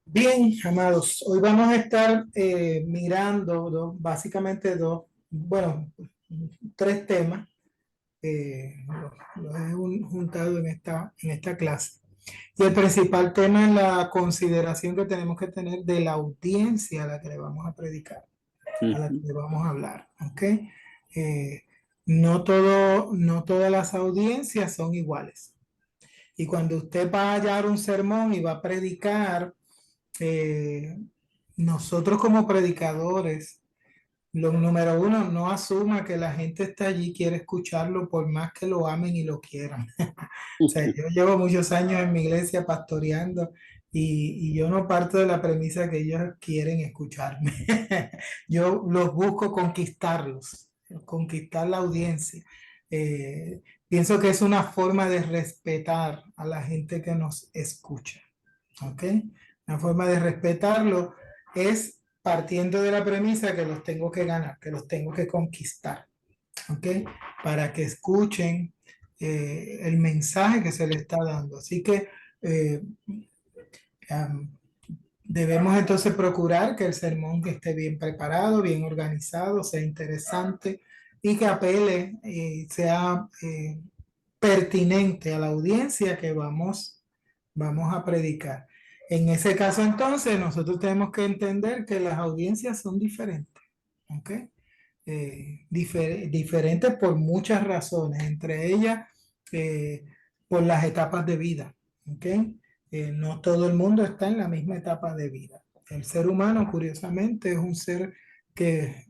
Bien, amados, hoy vamos a estar mirando básicamente bueno, tres temas. Los he juntado en esta clase. Y el principal tema es la consideración que tenemos que tener de la audiencia a la que le vamos a predicar, a la que Ujú. le vamos a hablar. ¿Ok? Eh, no todas las audiencias son iguales. Y cuando usted va a hallar un sermón y va a predicar, eh, nosotros como predicadores, lo número uno, no asuma que la gente está allí, quiere escucharlo por más que lo amen y lo quieran. O sea, yo llevo muchos años en mi iglesia pastoreando y yo no parto de la premisa que ellos quieren escucharme. Yo los busco conquistarlos, conquistar la audiencia. Pienso que es una forma de respetar a la gente que nos escucha. ¿Ok? Una forma de respetarlo es partiendo de la premisa que los tengo que ganar, que los tengo que conquistar. ¿Ok? Para que escuchen el mensaje que se le está dando. Así que eh, um, debemos entonces procurar que el sermón que esté bien preparado, bien organizado, sea interesante y que apele, sea pertinente a la audiencia que vamos a predicar. En ese caso, entonces, nosotros tenemos que entender que las audiencias son diferentes, ¿ok? Diferentes por muchas razones, entre ellas por las etapas de vida, ¿ok? No todo el mundo está en la misma etapa de vida. El ser humano, curiosamente, es un ser que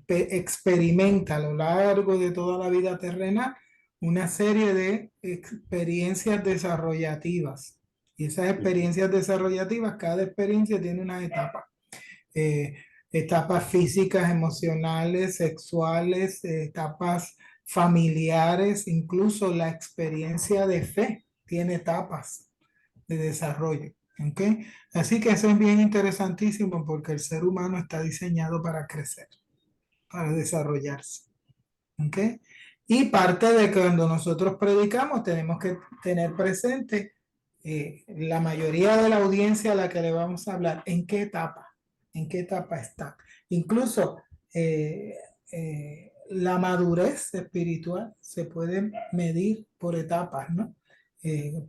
experimenta a lo largo de toda la vida terrenal una serie de experiencias desarrollativas. Y esas experiencias desarrollativas, cada experiencia tiene una etapa. Eh, Etapas físicas, emocionales, sexuales, etapas familiares, incluso la experiencia de fe tiene etapas de desarrollo. ¿Ok? Así que eso es bien interesantísimo porque el ser humano está diseñado para crecer, para desarrollarse. ¿Ok? Y parte de que cuando nosotros predicamos tenemos que tener presente la mayoría de la audiencia a la que le vamos a hablar, en qué etapa está. Incluso eh, la madurez espiritual se puede medir por etapas, ¿no?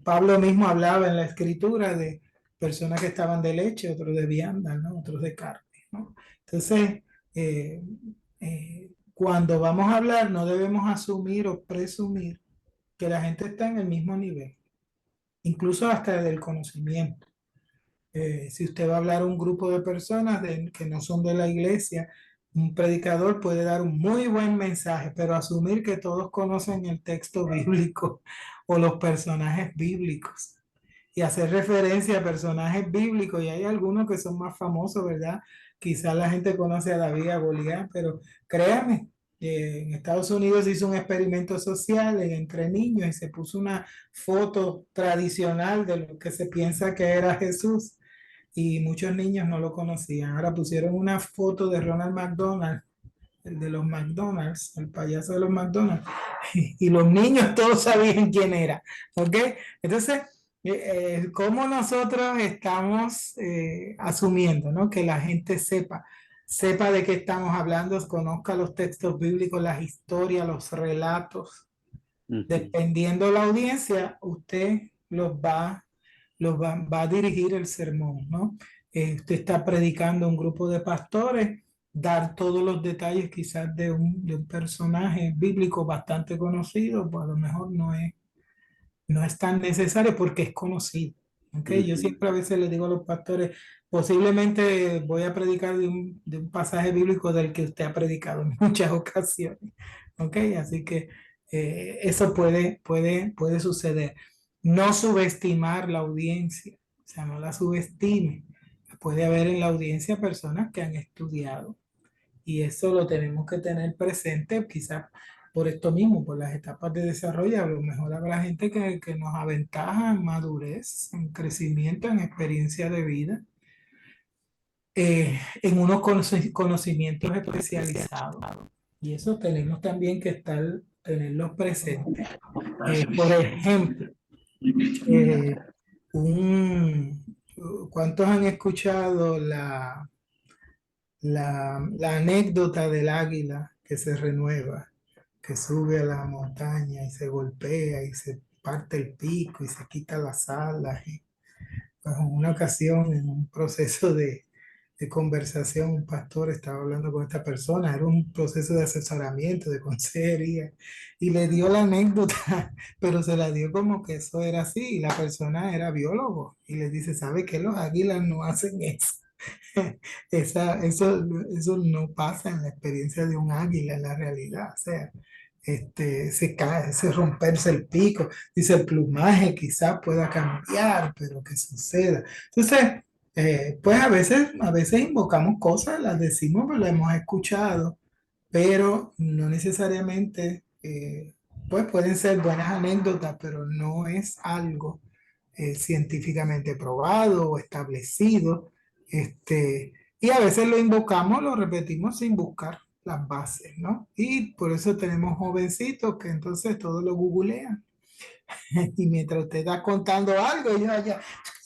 Pablo mismo hablaba en la escritura de personas que estaban de leche, otros de vianda, ¿no? Otros de carne, ¿no? Entonces, eh, cuando vamos a hablar, no debemos asumir o presumir que la gente está en el mismo nivel, incluso hasta del conocimiento. Si usted va a hablar a un grupo de personas que no son de la iglesia, un predicador puede dar un muy buen mensaje, pero asumir que todos conocen el texto bíblico o los personajes bíblicos y hacer referencia a personajes bíblicos, y hay algunos que son más famosos, ¿verdad? Quizás la gente conoce a David, a Goliat, pero créanme, en Estados Unidos se hizo un experimento social entre niños y se puso una foto tradicional de lo que se piensa que era Jesús y muchos niños no lo conocían. Ahora pusieron una foto de Ronald McDonald, el de los McDonald's, el payaso de los McDonald's, y los niños todos sabían quién era, ¿ok? Entonces, ¿cómo nosotros estamos asumiendo, ¿no? Que la gente sepa de qué estamos hablando, conozca los textos bíblicos, las historias, los relatos? Ujú. Dependiendo la audiencia, usted va a dirigir el sermón, ¿no? Usted está predicando a un grupo de pastores, dar todos los detalles quizás de un personaje bíblico bastante conocido, pues a lo mejor no es tan necesario porque es conocido. ¿Okay? Yo Ujú. siempre a veces le digo a los pastores, posiblemente voy a predicar de un pasaje bíblico del que usted ha predicado en muchas ocasiones. ¿Ok? Así que eso puede suceder. No subestimar la audiencia, o sea, no la subestime. Puede haber en la audiencia personas que han estudiado y eso lo tenemos que tener presente, quizás por esto mismo, por las etapas de desarrollo. A lo mejor habrá gente que nos aventaja en madurez, en crecimiento, en experiencia de vida, en unos conocimientos especializados. Y eso tenemos también que tenerlos presentes. Por ejemplo, eh, un, ¿cuántos han escuchado la anécdota del águila que se renueva, que sube a la montaña y se golpea y se parte el pico y se quita las alas? Pues en una ocasión, en un proceso de conversación, un pastor estaba hablando con esta persona, era un proceso de asesoramiento, de consejería, y le dio la anécdota, pero se la dio como que eso era así, y la persona era biólogo, y le dice, ¿sabe qué? Los águilas no hacen eso. Eso no pasa en la experiencia de un águila en la realidad. O sea, se cae, se romperse el pico. Dice, el plumaje quizás pueda cambiar, pero que suceda. Entonces, pues a veces invocamos cosas, las decimos, pero las hemos escuchado, pero no necesariamente, pues pueden ser buenas anécdotas, pero no es algo científicamente probado o establecido. Y a veces lo invocamos, lo repetimos sin buscar las bases, ¿no? Y por eso tenemos jovencitos que entonces todo lo googlean. Y mientras usted está contando algo, ellos allá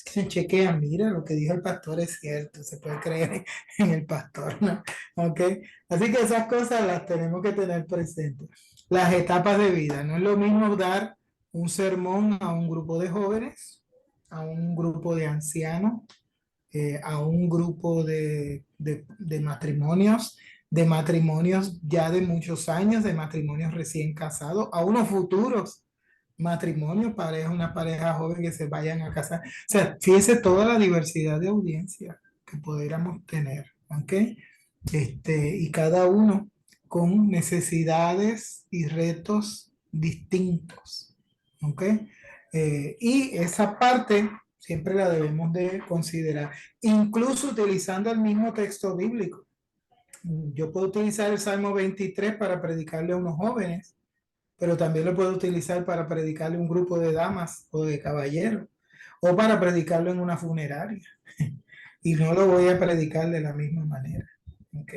se chequean, mira, lo que dijo el pastor es cierto, se puede creer en el pastor, ¿no? ¿Ok? Así que esas cosas las tenemos que tener presentes. Las etapas de vida, no es lo mismo dar un sermón a un grupo de jóvenes, a un grupo de ancianos, a un grupo de matrimonios ya de muchos años, de matrimonios recién casados, a unos futuros matrimonios, una pareja joven que se vayan a casar. O sea, fíjese toda la diversidad de audiencia que pudiéramos tener, ¿ok? Y cada uno con necesidades y retos distintos, ¿ok? Y esa parte siempre la debemos de considerar, incluso utilizando el mismo texto bíblico. Yo puedo utilizar el Salmo 23 para predicarle a unos jóvenes, pero también lo puedo utilizar para predicarle a un grupo de damas o de caballeros, o para predicarlo en una funeraria. Y no lo voy a predicar de la misma manera. ¿Ok?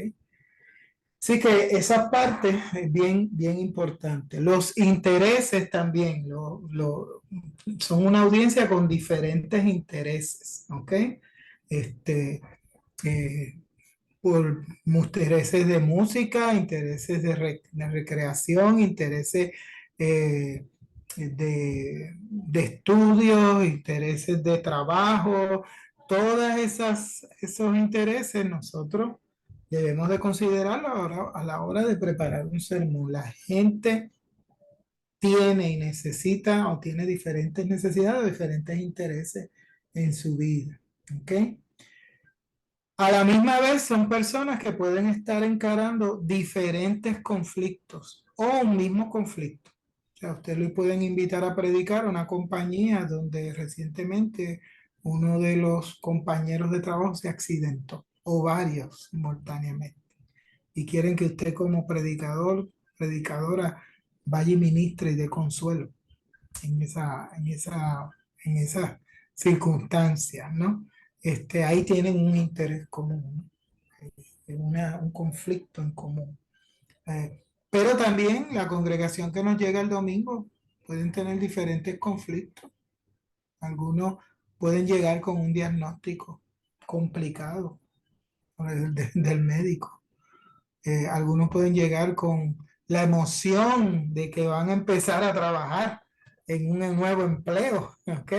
Así que esa parte es bien, bien importante. Los intereses también son una audiencia con diferentes intereses, ¿ok? Este, eh, por intereses de música, intereses de recreación, intereses de estudios, intereses de trabajo, todas esos intereses nosotros debemos de considerarlo a la hora de preparar un sermón. La gente tiene y necesita o tiene diferentes necesidades, diferentes intereses en su vida. ¿Ok? A la misma vez son personas que pueden estar encarando diferentes conflictos o un mismo conflicto. O sea, usted le pueden invitar a predicar a una compañía donde recientemente uno de los compañeros de trabajo se accidentó o varios simultáneamente y quieren que usted como predicador, predicadora, vaya y ministre y dé consuelo en esas circunstancias, ¿no? Ahí tienen un interés común, un conflicto en común. Pero también la congregación que nos llega el domingo pueden tener diferentes conflictos. Algunos pueden llegar con un diagnóstico complicado del médico. Algunos pueden llegar con la emoción de que van a empezar a trabajar en un nuevo empleo, ¿ok?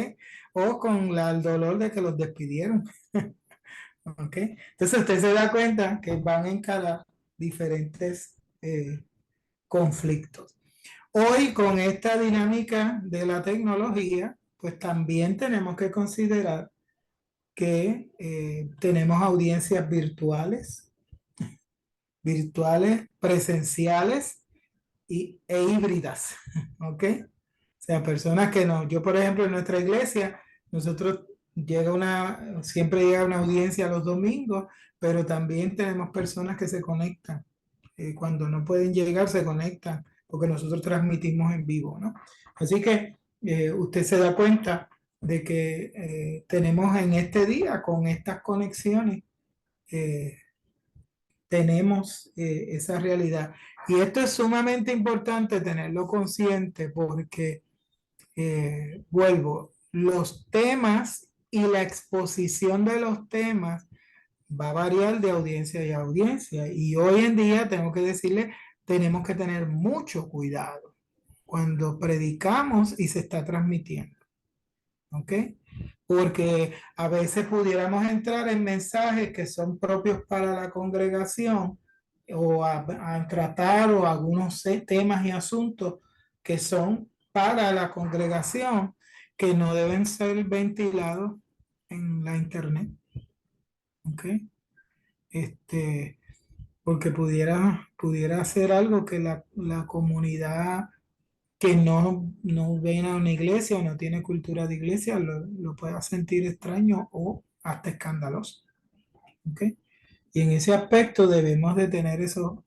O con el dolor de que los despidieron, ¿ok? Entonces usted se da cuenta que van a encarar diferentes conflictos. Hoy con esta dinámica de la tecnología, pues también tenemos que considerar que tenemos audiencias virtuales, presenciales e híbridas, ¿ok? O sea, personas que no, yo por ejemplo en nuestra iglesia, nosotros siempre llega una audiencia los domingos, pero también tenemos personas que se conectan. Cuando no pueden llegar, se conectan, porque nosotros transmitimos en vivo, ¿no? Así que usted se da cuenta de que tenemos en este día, con estas conexiones, eh, tenemos esa realidad. Y esto es sumamente importante tenerlo consciente porque, vuelvo, los temas y la exposición de los temas va a variar de audiencia y audiencia. Y hoy en día tengo que decirle, tenemos que tener mucho cuidado cuando predicamos y se está transmitiendo. ¿Ok? Porque a veces pudiéramos entrar en mensajes que son propios para la congregación o a tratar o algunos temas y asuntos que son para la congregación que no deben ser ventilados en la internet. ¿Ok? Este, porque pudiera hacer algo que la comunidad que no ven a una iglesia o no tiene cultura de iglesia lo pueda sentir extraño o hasta escandaloso. ¿Ok? Y en ese aspecto debemos de tener eso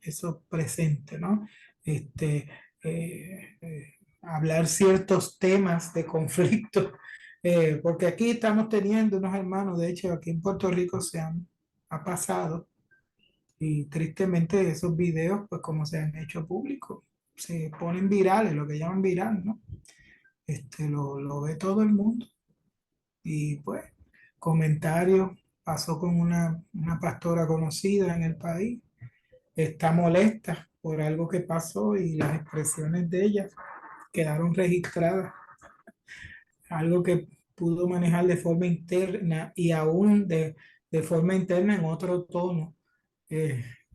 presente, ¿no? Este, hablar ciertos temas de conflicto, porque aquí estamos teniendo unos hermanos, de hecho aquí en Puerto Rico ha pasado y tristemente esos videos, pues como se han hecho públicos, se ponen virales, lo que llaman viral, ¿no? Lo ve todo el mundo. Y pues, comentarios, pasó con una pastora conocida en el país, está molesta por algo que pasó y las expresiones de ella quedaron registradas, algo que pudo manejar de forma interna y aún de forma interna en otro tono.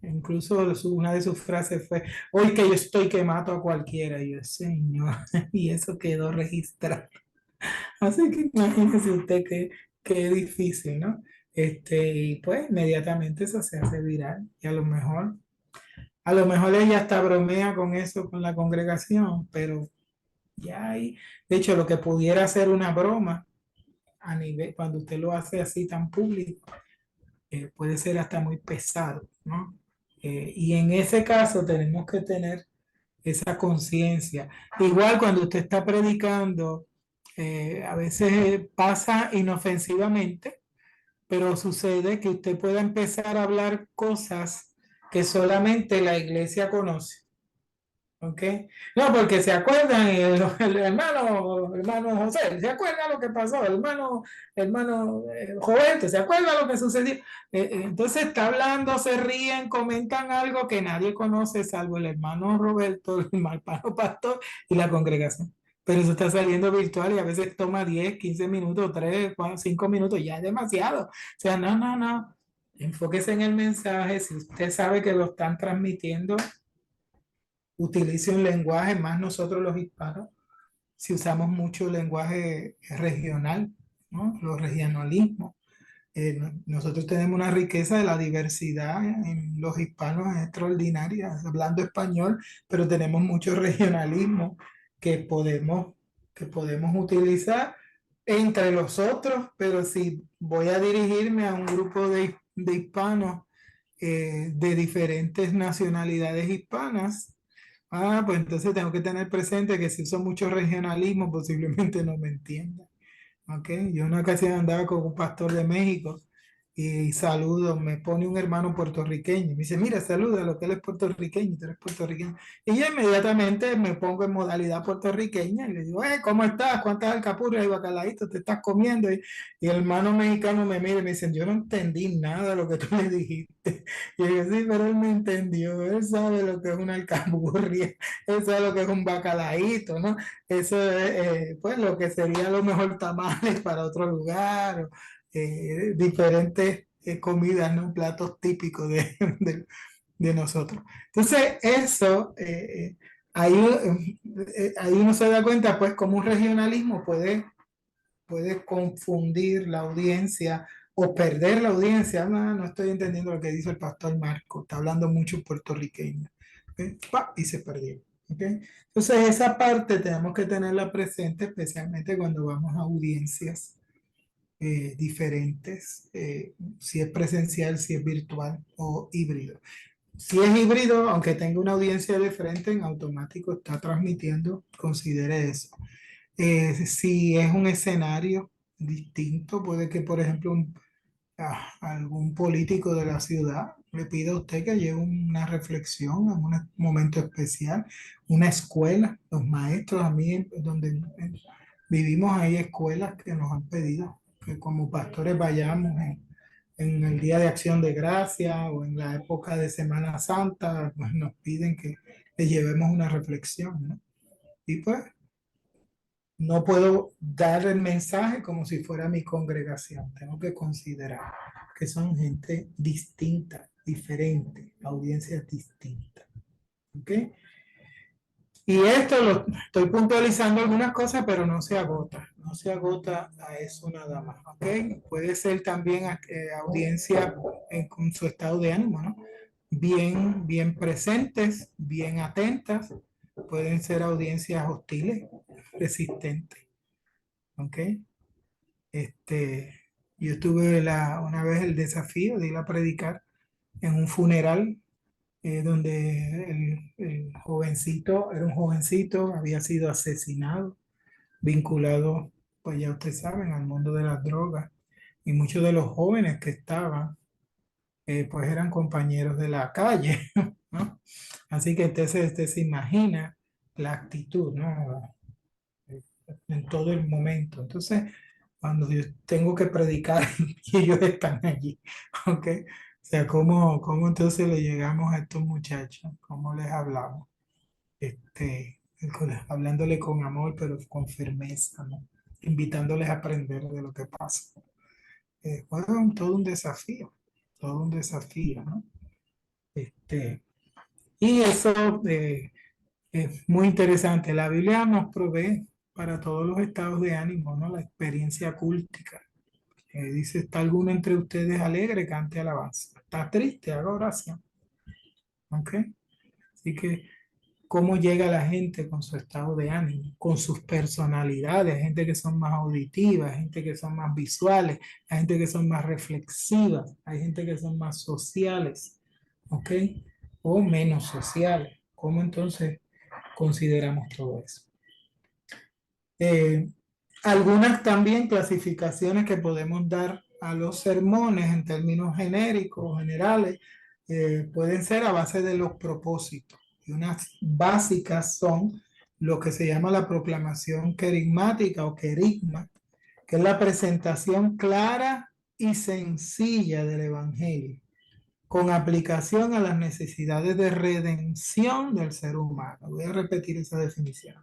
Incluso una de sus frases fue, hoy que yo estoy que mato a cualquiera. Y yo, señor, y eso quedó registrado. Así que imagínese usted qué difícil, ¿no? Y pues inmediatamente eso se hace viral. Y a lo mejor ella hasta bromea con eso con la congregación, pero ya hay, de hecho, lo que pudiera ser una broma a nivel, cuando usted lo hace así tan público, puede ser hasta muy pesado, ¿no? Y en ese caso tenemos que tener esa conciencia. Igual cuando usted está predicando, a veces pasa inofensivamente, pero sucede que usted pueda empezar a hablar cosas que solamente la iglesia conoce. ¿Ok? No, porque se acuerdan, hermano José, ¿se acuerda lo que pasó? Hermano Jovelte, ¿se acuerda lo que sucedió? Entonces está hablando, se ríen, comentan algo que nadie conoce, salvo el hermano Roberto, el hermano pastor y la congregación. Pero eso está saliendo virtual y a veces toma 10, 15 minutos, 3, 4, 5 minutos, ya es demasiado. O sea, no. Enfóquese en el mensaje. Si usted sabe que lo están transmitiendo, utilice un lenguaje, más nosotros los hispanos, si usamos mucho lenguaje regional, ¿no? Los regionalismos. Nosotros tenemos una riqueza de la diversidad en los hispanos extraordinaria, hablando español, pero tenemos mucho regionalismo que podemos, que podemos utilizar entre los otros, pero si voy a dirigirme a un grupo de hispanos de diferentes nacionalidades hispanas, pues entonces tengo que tener presente que si uso mucho regionalismo, posiblemente no me entiendan. ¿Ok? Yo una ocasión andaba con un pastor de México y saludo, me pone un hermano puertorriqueño. Me dice, mira, saluda, lo que él es puertorriqueño, tú eres puertorriqueño. Y yo inmediatamente me pongo en modalidad puertorriqueña y le digo, ¿cómo estás? ¿Cuántas alcapurrias y bacalaitos te estás comiendo? Y el hermano mexicano me mira y me dice, yo no entendí nada de lo que tú le dijiste. Y yo, sí, pero él me entendió, él sabe lo que es una alcapurria, él sabe lo que es un bacalaíto, ¿no? Eso es, pues, lo que sería a lo mejor tamales para otro lugar, o, diferentes comidas, ¿no? Platos típicos de nosotros. Entonces, eso, ahí, ahí uno se da cuenta, pues, cómo un regionalismo puede confundir la audiencia o perder la audiencia. No estoy entendiendo lo que dice el pastor Marco, está hablando mucho puertorriqueño. ¿Ok? ¡Pa! Y se perdió. ¿Ok? Entonces, esa parte tenemos que tenerla presente, especialmente cuando vamos a audiencias diferentes, si es presencial, si es virtual o híbrido. Si es híbrido, aunque tenga una audiencia de frente, en automático está transmitiendo, considere eso. Si es un escenario distinto, puede que, por ejemplo, algún político de la ciudad le pida a usted que lleve una reflexión en un momento especial, una escuela, los maestros, a mí, donde vivimos ahí escuelas que nos han pedido que como pastores vayamos en el Día de Acción de Gracia o en la época de Semana Santa, pues nos piden que le llevemos una reflexión, ¿no? Y pues no puedo dar el mensaje como si fuera mi congregación. Tengo que considerar que son gente distinta, diferente, audiencias distintas. ¿Ok? Y esto lo estoy puntualizando algunas cosas, pero no se agota a eso nada más. ¿Ok? Puede ser también audiencia con su estado de ánimo, ¿no? Bien presentes, bien atentas. Pueden ser audiencias hostiles, resistentes. ¿Ok? Este, yo tuve una vez el desafío de ir a predicar en un funeral donde el jovencito, era un jovencito, había sido asesinado, vinculado, pues ya ustedes saben, al mundo de las drogas. Y muchos de los jóvenes que estaban, pues eran compañeros de la calle, ¿no? Así que usted se imagina la actitud, ¿no? En todo el momento. Entonces, cuando yo tengo que predicar y ellos están allí, ¿ok? O sea, ¿cómo entonces le llegamos a estos muchachos? ¿Cómo les hablamos? Hablándole con amor, pero con firmeza, ¿no? Invitándoles a aprender de lo que pasa. Fue todo un desafío, ¿no? Este, y eso es muy interesante. La Biblia nos provee para todos los estados de ánimo, ¿no? La experiencia cultica. Dice, ¿está alguno entre ustedes alegre? Cante alabanza. ¿Está triste? Haga oración. ¿Ok? Así que, ¿cómo llega la gente con su estado de ánimo? Con sus personalidades. Gente que son más auditivas, gente que son más visuales, hay gente que son más reflexivas, hay gente que son más sociales. ¿Ok? O menos sociales. ¿Cómo entonces consideramos todo eso? Eh, Algunas también clasificaciones que podemos dar a los sermones en términos genéricos, generales, pueden ser a base de los propósitos. Y unas básicas son lo que se llama la proclamación querigmática o querigma, que es la presentación clara y sencilla del Evangelio, con aplicación a las necesidades de redención del ser humano. Voy a repetir esa definición.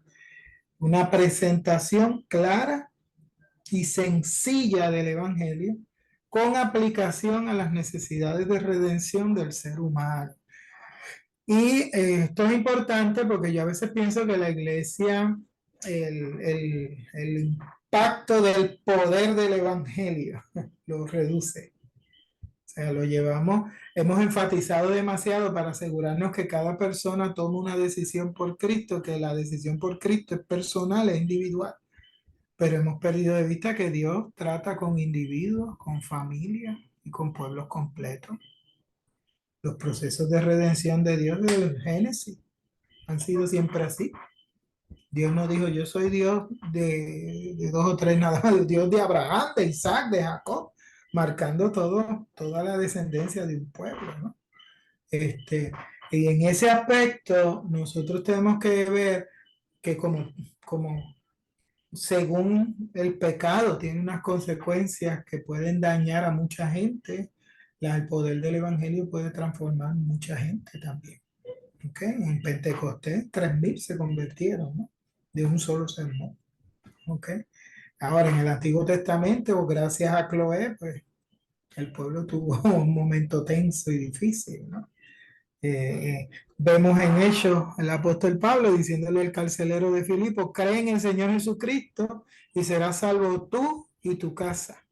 Una presentación clara y sencilla del Evangelio con aplicación a las necesidades de redención del ser humano. Y esto es importante porque yo a veces pienso que la iglesia, el impacto del poder del Evangelio lo reduce. O sea, lo llevamos, hemos enfatizado demasiado para asegurarnos que cada persona tome una decisión por Cristo, que la decisión por Cristo es personal, es individual. Pero hemos perdido de vista que Dios trata con individuos, con familias y con pueblos completos. Los procesos de redención de Dios del Génesis han sido siempre así. Dios no dijo, yo soy Dios de dos o tres nada más, Dios de Abraham, de Isaac, de Jacob, marcando toda la descendencia de un pueblo, ¿no? Y en ese aspecto, nosotros tenemos que ver que como según el pecado tiene unas consecuencias que pueden dañar a mucha gente, el poder del evangelio puede transformar mucha gente también. ¿Okay? En Pentecostés, 3.000 se convirtieron, ¿no? De un solo sermón. ¿Okay? Ahora, en el Antiguo Testamento, gracias a Cloé, pues el pueblo tuvo un momento tenso y difícil, ¿no? Vemos en Hechos el apóstol Pablo diciéndole al carcelero de Filipo, cree en el Señor Jesucristo y serás salvo tú y tu casa.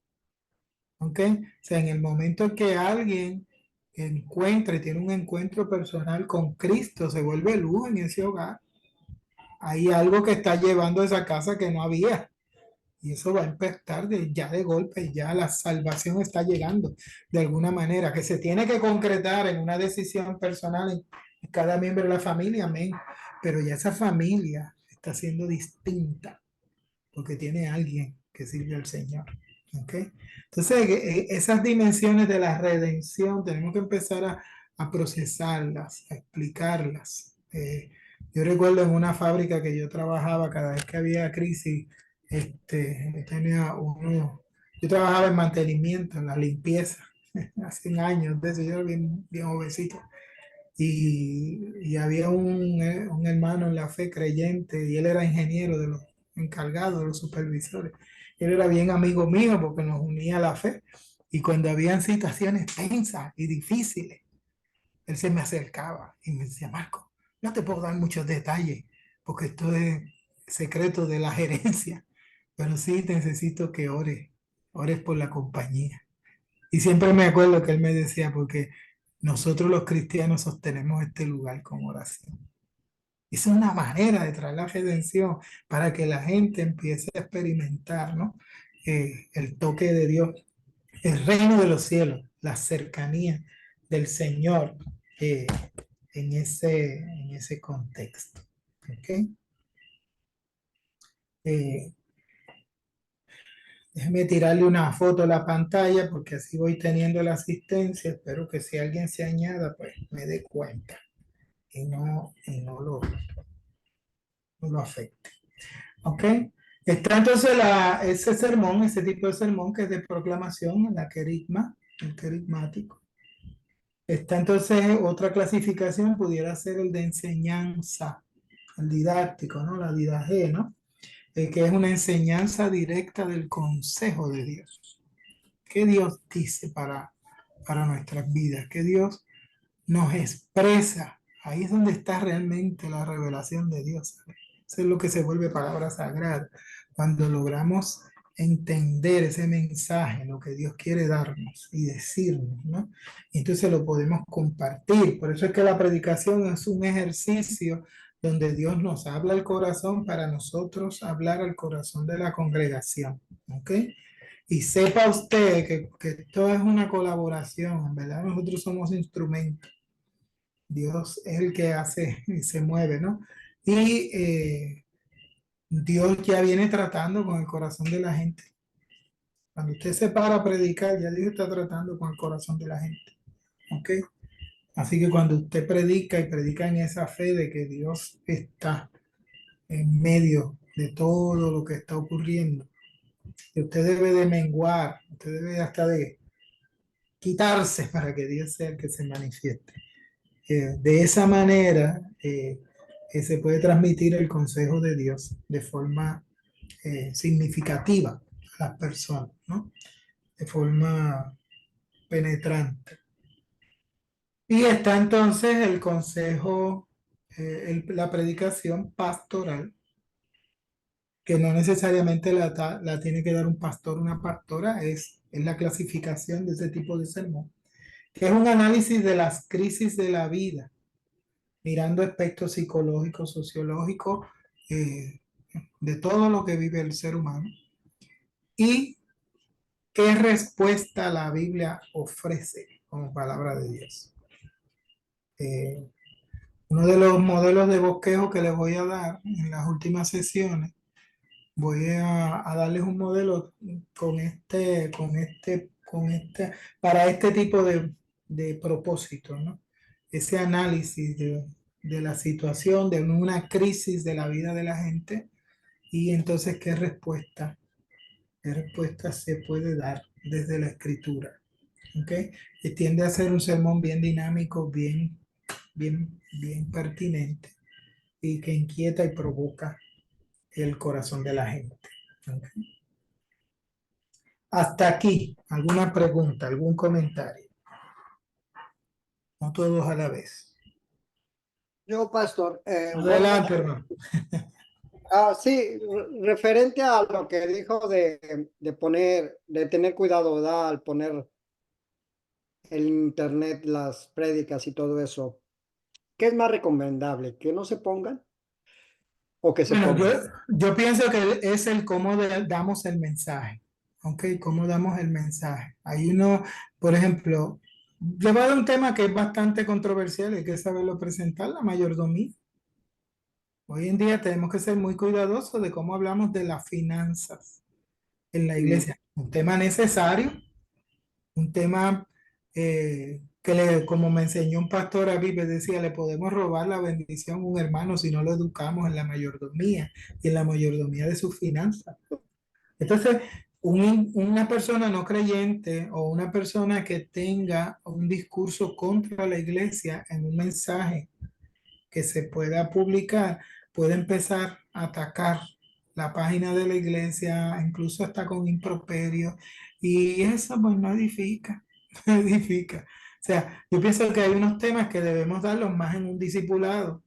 ¿Ok? O sea, en el momento en que alguien encuentra y tiene un encuentro personal con Cristo, se vuelve luz en ese hogar. Hay algo que está llevando a esa casa que no había. Y eso va a impactar ya de golpe, ya la salvación está llegando de alguna manera, que se tiene que concretar en una decisión personal en cada miembro de la familia, amén. Pero ya esa familia está siendo distinta porque tiene alguien que sirve al Señor. ¿Ok? Entonces, esas dimensiones de la redención tenemos que empezar a procesarlas, a explicarlas. Yo recuerdo en una fábrica que yo trabajaba, cada vez que había crisis Yo trabajaba en mantenimiento, en la limpieza, hace años de eso, yo era bien, bien jovencito. Y había un hermano en la fe creyente y él era ingeniero de los encargados, de los supervisores. Él era bien amigo mío porque nos unía a la fe. Y cuando habían situaciones tensas y difíciles, él se me acercaba y me decía, Marco, no te puedo dar muchos detalles porque esto es secreto de la gerencia, pero sí necesito que ores por la compañía. Y siempre me acuerdo que él me decía, porque nosotros los cristianos sostenemos este lugar con oración. Esa es una manera de traer la redención para que la gente empiece a experimentar, ¿no? El toque de Dios, el reino de los cielos, la cercanía del Señor eh, en ese contexto. ¿Ok? Eh, Déjeme tirarle una foto a la pantalla porque así voy teniendo la asistencia. Espero que si alguien se añada, pues me dé cuenta y no lo afecte. ¿Ok? Está entonces ese sermón, ese tipo de sermón que es de proclamación, la querigma, el querigmático. Está entonces otra clasificación, pudiera ser el de enseñanza, el didáctico, ¿no? La didaje, ¿no? Que es una enseñanza directa del consejo de Dios. ¿Qué Dios dice para nuestras vidas? ¿Qué Dios nos expresa? Ahí es donde está realmente la revelación de Dios. Eso es lo que se vuelve palabra sagrada. Cuando logramos entender ese mensaje, lo que Dios quiere darnos y decirnos, ¿no? Y entonces lo podemos compartir. Por eso es que la predicación es un ejercicio donde Dios nos habla al corazón para nosotros hablar al corazón de la congregación. ¿Ok? Y sepa usted que esto es una colaboración, ¿verdad? Nosotros somos instrumentos. Dios es el que hace y se mueve, ¿no? Y Dios ya viene tratando con el corazón de la gente. Cuando usted se para a predicar, ya Dios está tratando con el corazón de la gente. ¿Ok? Así que cuando usted predica y predica en esa fe de que Dios está en medio de todo lo que está ocurriendo, que usted debe de menguar, usted debe hasta de quitarse para que Dios sea el que se manifieste. De esa manera se puede transmitir el consejo de Dios de forma significativa a las personas, ¿no? De forma penetrante. Y está entonces el consejo, la predicación pastoral, que no necesariamente la tiene que dar un pastor o una pastora, es la clasificación de ese tipo de sermón, que es un análisis de las crisis de la vida mirando aspectos psicológicos, sociológicos, eh, de todo lo que vive el ser humano. ¿Y qué respuesta la Biblia ofrece como palabra de Dios? Eh, Uno de los modelos de bosquejo que les voy a dar en las últimas sesiones, voy a darles un modelo para este tipo de propósito, ¿no? Ese análisis de la situación, de una crisis de la vida de la gente y entonces qué respuesta se puede dar desde la escritura, ¿ok? Y tiende a ser un sermón bien dinámico, bien, bien, bien pertinente y que inquieta y provoca el corazón de la gente. ¿Ok? Hasta aquí, ¿alguna pregunta, algún comentario? No todos a la vez. Yo, pastor, Adelante, hermano. sí, referente a lo que dijo de tener cuidado, ¿verdad? Al poner en internet las prédicas y todo eso, ¿qué es más recomendable? ¿Que no se pongan o que se Bueno, yo, pongan? yo pienso que es el cómo damos el mensaje, ¿ok? Cómo damos el mensaje. Hay uno, por ejemplo, le voy a dar un tema que es bastante controversial, hay que saberlo presentar, la mayordomía. Hoy en día tenemos que ser muy cuidadosos de cómo hablamos de las finanzas en la Mm, iglesia. Un tema necesario, un tema como me enseñó un pastor a mí, me decía, le podemos robar la bendición a un hermano si no lo educamos en la mayordomía y en la mayordomía de sus finanzas. Entonces, una persona no creyente o una persona que tenga un discurso contra la iglesia en un mensaje que se pueda publicar, puede empezar a atacar la página de la iglesia, incluso hasta con improperio, y eso pues no edifica, no edifica. O sea, yo pienso que hay unos temas que debemos darlos más en un discipulado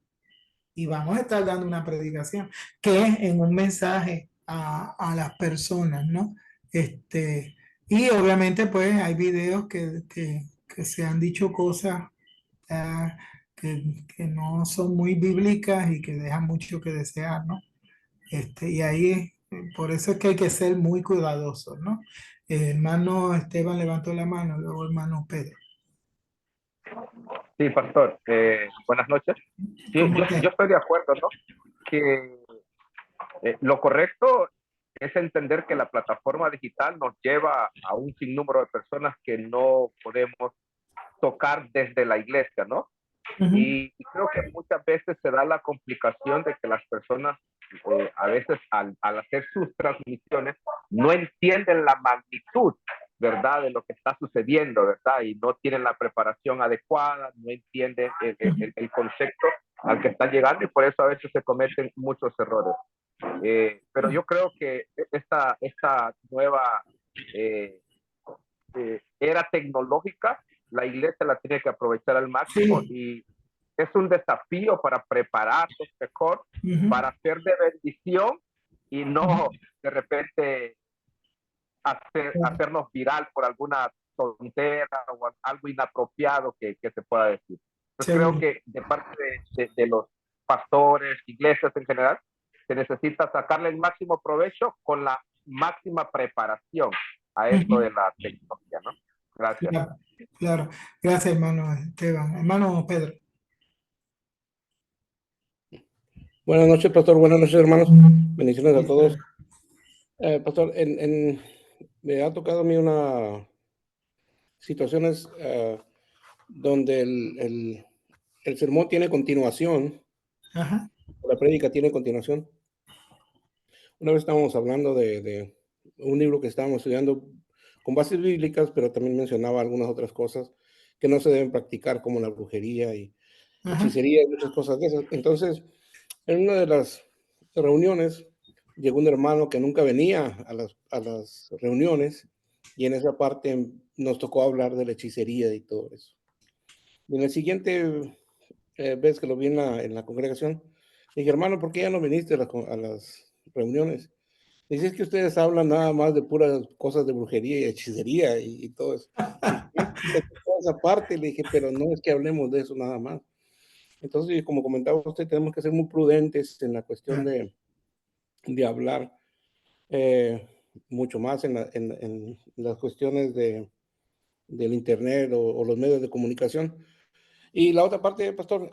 y vamos a estar dando una predicación, que es en un mensaje a las personas, ¿no? Y obviamente pues hay videos que se han dicho cosas ah, que no son muy bíblicas y que dejan mucho que desear, ¿no? Y ahí, por eso es que hay que ser muy cuidadosos, ¿no? Hermano Esteban levantó la mano, luego hermano Pedro. Sí, pastor, buenas noches. Sí, ¿Cómo yo te? estoy de acuerdo, ¿no? Que lo correcto es entender que la plataforma digital nos lleva a un sinnúmero de personas que no podemos tocar desde la iglesia, ¿no? Ujú, Y creo que muchas veces se da la complicación de que las personas, a veces al hacer sus transmisiones, no entienden la magnitud, ¿verdad?, de lo que está sucediendo, ¿verdad? Y no tienen la preparación adecuada, no entienden ujú. el concepto al que están llegando y por eso a veces se cometen muchos errores. Pero yo creo que esta nueva eh, era tecnológica, la iglesia la tiene que aprovechar al máximo Sí. y es un desafío para prepararnos mejor, Ujú, para ser de bendición y ujú. no de repente hacernos viral por alguna tontera o algo inapropiado que se pueda decir. Pues creo Seguro. que de parte de los pastores, iglesias en general, se necesita sacarle el máximo provecho con la máxima preparación a esto Ujú. de la tecnología, ¿no? Gracias. Claro, claro. Gracias, hermano Esteban. Hermano Pedro. Buenas noches, pastor. Buenas noches, hermanos. Bendiciones a todos. Pastor, me ha tocado a mí una situaciones donde el sermón tiene continuación, Ajá, la prédica tiene continuación. Una vez estábamos hablando de un libro que estábamos estudiando con bases bíblicas, pero también mencionaba algunas otras cosas que no se deben practicar, como la brujería y ajá, hechicería y muchas cosas de esas. Entonces, en una de las reuniones llegó un hermano que nunca venía a las reuniones y en esa parte nos tocó hablar de la hechicería y todo eso. Y en la siguiente vez que lo vi en la congregación, dije, hermano, ¿por qué ya no viniste a las reuniones? Dice, es que ustedes hablan nada más de puras cosas de brujería y hechicería y todo eso. Dije, "Sí, de toda esa parte", le dije, pero no es que hablemos de eso nada más. Entonces, como comentaba usted, tenemos que ser muy prudentes en la cuestión claro. de hablar eh, mucho más en las cuestiones del Internet o los medios de comunicación. Y la otra parte, pastor,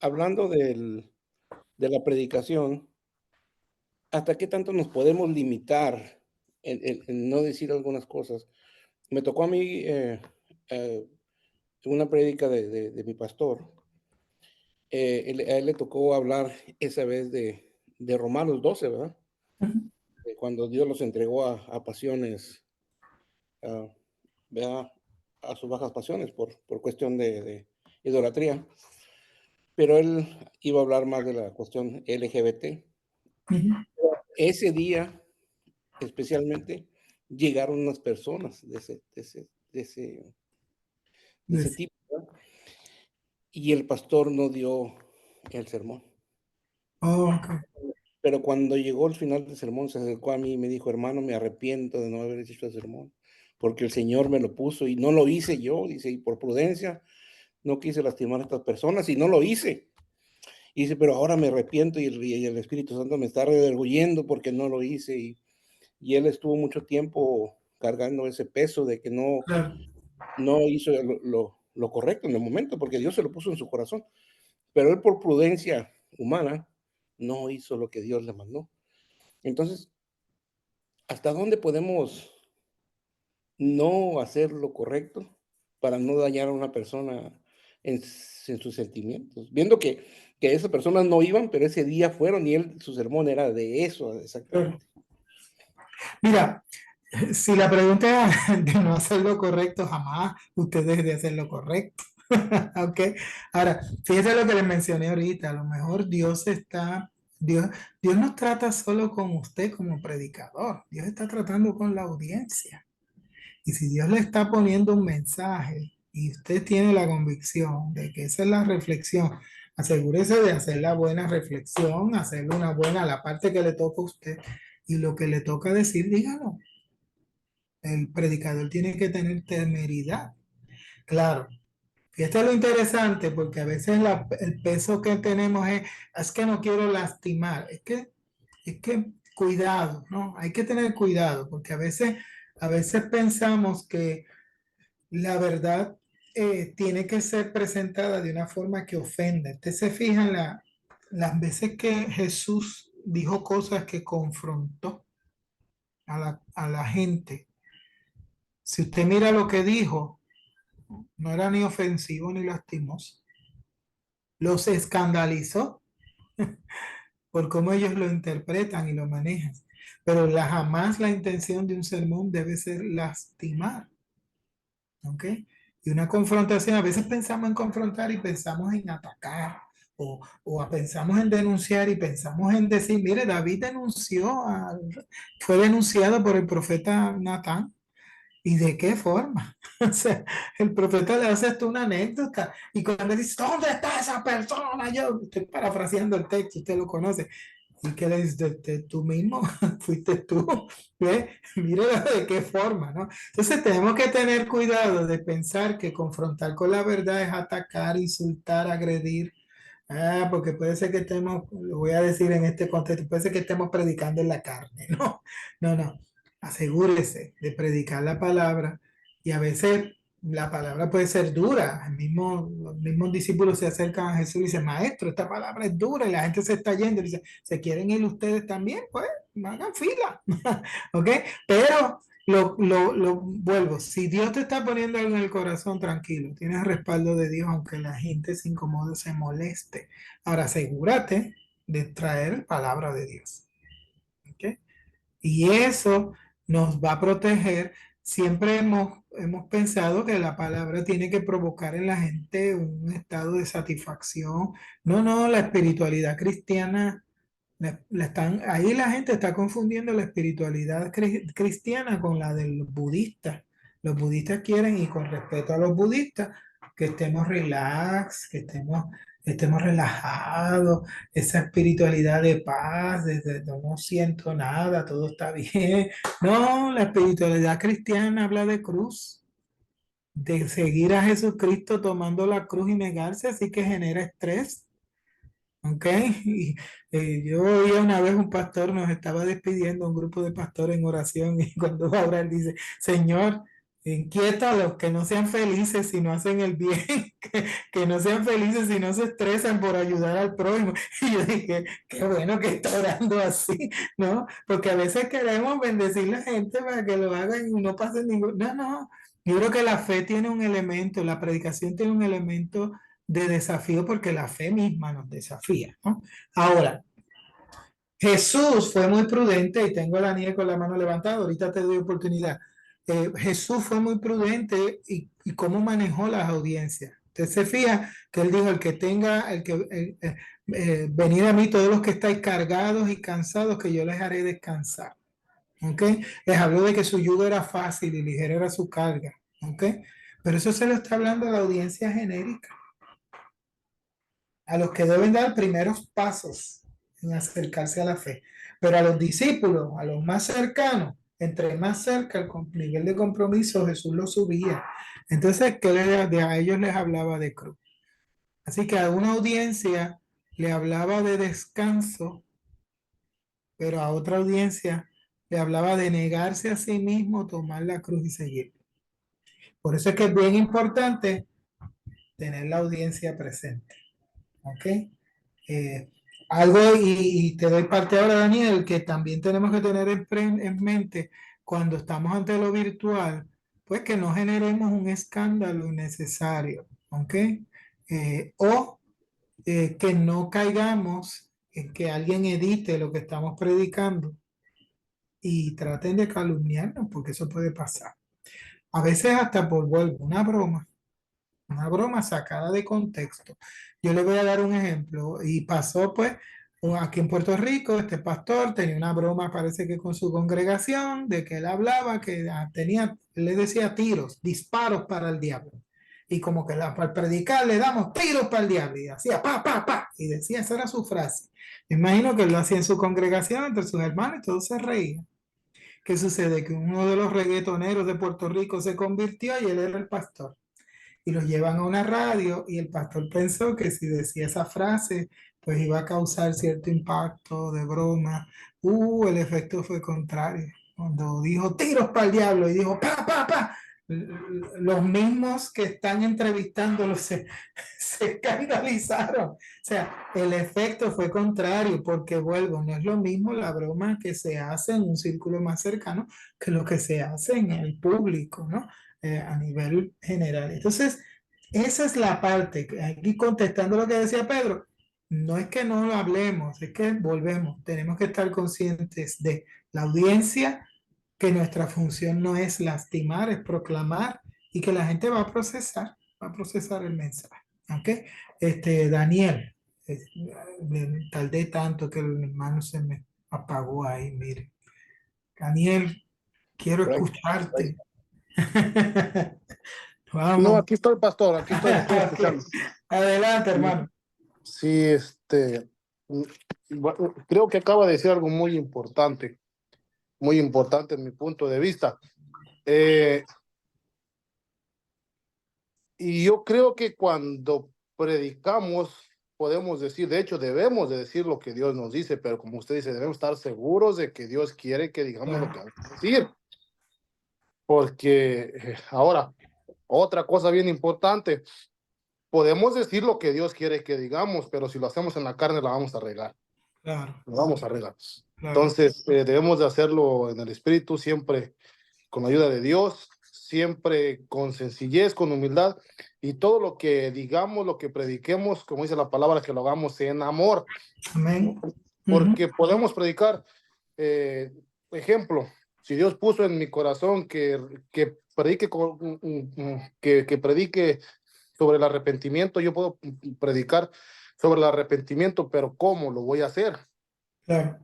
hablando de la predicación, ¿hasta qué tanto nos podemos limitar en no decir algunas cosas? Me tocó a mí eh, una prédica de mi pastor. A él le tocó hablar esa vez de Romanos 12, ¿verdad? Ujú, Cuando Dios los entregó a pasiones, ah, ¿verdad? A sus bajas pasiones por cuestión de idolatría. Pero él iba a hablar más de la cuestión LGBT. ujú. Ese día, especialmente, llegaron unas personas de ese Des- tipo, ¿verdad? Y el pastor no dio el sermón. oh, ok. Pero cuando llegó el final del sermón, se acercó a mí y me dijo, hermano, me arrepiento de no haber hecho el sermón, porque el Señor me lo puso y no lo hice yo, dice, y por prudencia no quise lastimar a estas personas y no lo hice. Y dice, pero ahora me arrepiento y el Espíritu Santo me está redarguyendo porque no lo hice. Y él estuvo mucho tiempo cargando ese peso de que Claro, no hizo lo correcto en el momento, porque Dios se lo puso en su corazón. Pero él por prudencia humana no hizo lo que Dios le mandó. Entonces, ¿hasta dónde podemos no hacer lo correcto para no dañar a una persona en sus sentimientos, viendo que esas personas no iban, pero ese día fueron y su sermón era de eso, exactamente. Mira, si la pregunta es de no hacer lo correcto, jamás usted deje de hacer lo correcto. ¿Ok? Ahora, fíjese lo que les mencioné ahorita. A lo mejor Dios no trata solo con usted como predicador. Dios está tratando con la audiencia. Y si Dios le está poniendo un mensaje y usted tiene la convicción de que esa es la reflexión, asegúrese de hacer la buena reflexión, hacerle una buena, la parte que le toca a usted y lo que le toca decir, dígalo. El predicador tiene que tener temeridad. Claro, y esto es lo interesante porque a veces el peso que tenemos es que no quiero lastimar. Es que cuidado, ¿no? Hay que tener cuidado porque a veces pensamos que la verdad tiene que ser presentada de una forma que ofenda. Usted se fija en las veces que Jesús dijo cosas que confrontó a la gente. Si usted mira lo que dijo, no era ni ofensivo ni lastimoso. Los escandalizó por cómo ellos lo interpretan y lo manejan. Pero jamás la intención de un sermón debe ser lastimar. ¿Ok? Y una confrontación, a veces pensamos en confrontar y pensamos en atacar. O pensamos en denunciar y pensamos en decir, mire, David fue denunciado por el profeta Natán. ¿Y de qué forma? O sea, el profeta le hace esto una anécdota y cuando dice, ¿dónde está esa persona? Yo estoy parafraseando el texto, usted lo conoce. ¿Y qué le dice? Tú mismo, fuiste tú. ¿Ve? Mire de qué forma, ¿no? Entonces tenemos que tener cuidado de pensar que confrontar con la verdad es atacar, insultar, agredir. Porque puede ser que estemos, lo voy a decir en este contexto, puede ser que estemos predicando en la carne, ¿no? No, no. Asegúrese de predicar la palabra y a veces la palabra puede ser dura. Los mismos discípulos se acercan a Jesús y dicen, Maestro, esta palabra es dura y la gente se está yendo. Y dice, ¿se quieren ir ustedes también? Pues hagan fila. ¿Ok? Pero lo vuelvo, si Dios te está poniendo algo en el corazón, tranquilo, tienes respaldo de Dios, aunque la gente se incomode, se moleste. Ahora asegúrate de traer palabra de Dios. ¿Ok? Y eso nos va a proteger. Siempre hemos pensado que la palabra tiene que provocar en la gente un estado de satisfacción. No, no, la espiritualidad cristiana, ahí la gente está confundiendo la espiritualidad cristiana con la del budista. Los budistas quieren, y con respeto a los budistas, que estemos relax, que estemos relajados, esa espiritualidad de paz, no siento nada, todo está bien. No, la espiritualidad cristiana habla de cruz, de seguir a Jesucristo tomando la cruz y negarse, así que genera estrés. ¿Ok? Y, yo oía una vez un pastor, nos estaba despidiendo, un grupo de pastores en oración, y cuando va a orar dice, Señor, inquieta a los que no sean felices si no hacen el bien, que no sean felices si no se estresan por ayudar al prójimo. Y yo dije, qué bueno que está orando así, ¿no? Porque a veces queremos bendecir a la gente para que lo hagan y no pase ningún... No, no. Yo creo que la fe tiene un elemento, la predicación tiene un elemento de desafío porque la fe misma nos desafía, ¿no? Ahora, Jesús fue muy prudente y tengo a Daniel con la mano levantada, ahorita te doy oportunidad. Jesús fue muy prudente y cómo manejó las audiencias. Usted se fija que él dijo, venid a mí todos los que estáis cargados y cansados, que yo les haré descansar. ¿Ok? Les habló de que su yugo era fácil y ligera era su carga. ¿Ok? Pero eso se lo está hablando a la audiencia genérica, a los que deben dar primeros pasos en acercarse a la fe. Pero a los discípulos, a los más cercanos, entre más cerca el nivel de compromiso, Jesús los subía. Entonces, a ellos les hablaba de cruz. Así que a una audiencia le hablaba de descanso, pero a otra audiencia le hablaba de negarse a sí mismo, tomar la cruz y seguir. Por eso es que es bien importante tener la audiencia presente. ¿Ok? Algo, y te doy parte ahora, Daniel, que también tenemos que tener en mente cuando estamos ante lo virtual, pues que no generemos un escándalo innecesario, ¿ok? O que no caigamos en que alguien edite lo que estamos predicando y traten de calumniarnos, porque eso puede pasar. A veces hasta por vuelvo, una broma sacada de contexto. Yo le voy a dar un ejemplo y pasó pues aquí en Puerto Rico, este pastor tenía una broma, parece que con su congregación, de que él hablaba que tenía, le decía tiros, disparos para el diablo. Y como que al predicar le damos tiros para el diablo y hacía pa, pa, pa. Y decía, esa era su frase. Me imagino que él lo hacía en su congregación entre sus hermanos y todos se reían. ¿Qué sucede? Que uno de los reggaetoneros de Puerto Rico se convirtió y él era el pastor y los llevan a una radio y el pastor pensó que si decía esa frase, pues iba a causar cierto impacto de broma. El efecto fue contrario. Cuando dijo tiros para el diablo y dijo pa, pa, pa, los mismos que están entrevistándolo se escandalizaron. O sea, el efecto fue contrario porque vuelvo, no es lo mismo la broma que se hace en un círculo más cercano que lo que se hace en el público, ¿no? A nivel general. Entonces, esa es la parte, aquí contestando lo que decía Pedro, no es que no lo hablemos, es que volvemos, tenemos que estar conscientes de la audiencia, que nuestra función no es lastimar, es proclamar y que la gente va a procesar el mensaje. ¿Ok? Daniel, me tardé tanto que el hermano se me apagó ahí, mire. Daniel, quiero Right, right. escucharte. No, Vamos. aquí estoy, pastor, aquí estoy, lo estoy Ok. escuchando. Adelante, hermano. Sí, mm, creo que acaba de decir algo muy importante en mi punto de vista. Eh, y yo creo que cuando predicamos, podemos decir, de hecho, debemos de decir lo que Dios nos dice, pero como usted dice, debemos estar seguros de que Dios quiere que digamos lo que vamos a decir. Porque ahora, otra cosa bien importante, podemos decir lo que Dios quiere que digamos, pero si lo hacemos en la carne la vamos a regar, Claro, la vamos a regar. claro. Entonces, debemos de hacerlo en el Espíritu, siempre con la ayuda de Dios, siempre con sencillez, con humildad, y todo lo que digamos, lo que prediquemos, como dice la palabra, que lo hagamos en amor, Amén. porque podemos predicar, ejemplo, si Dios puso en mi corazón que predique, que predique sobre el arrepentimiento, yo puedo predicar sobre el arrepentimiento, pero ¿cómo lo voy a hacer? Claro.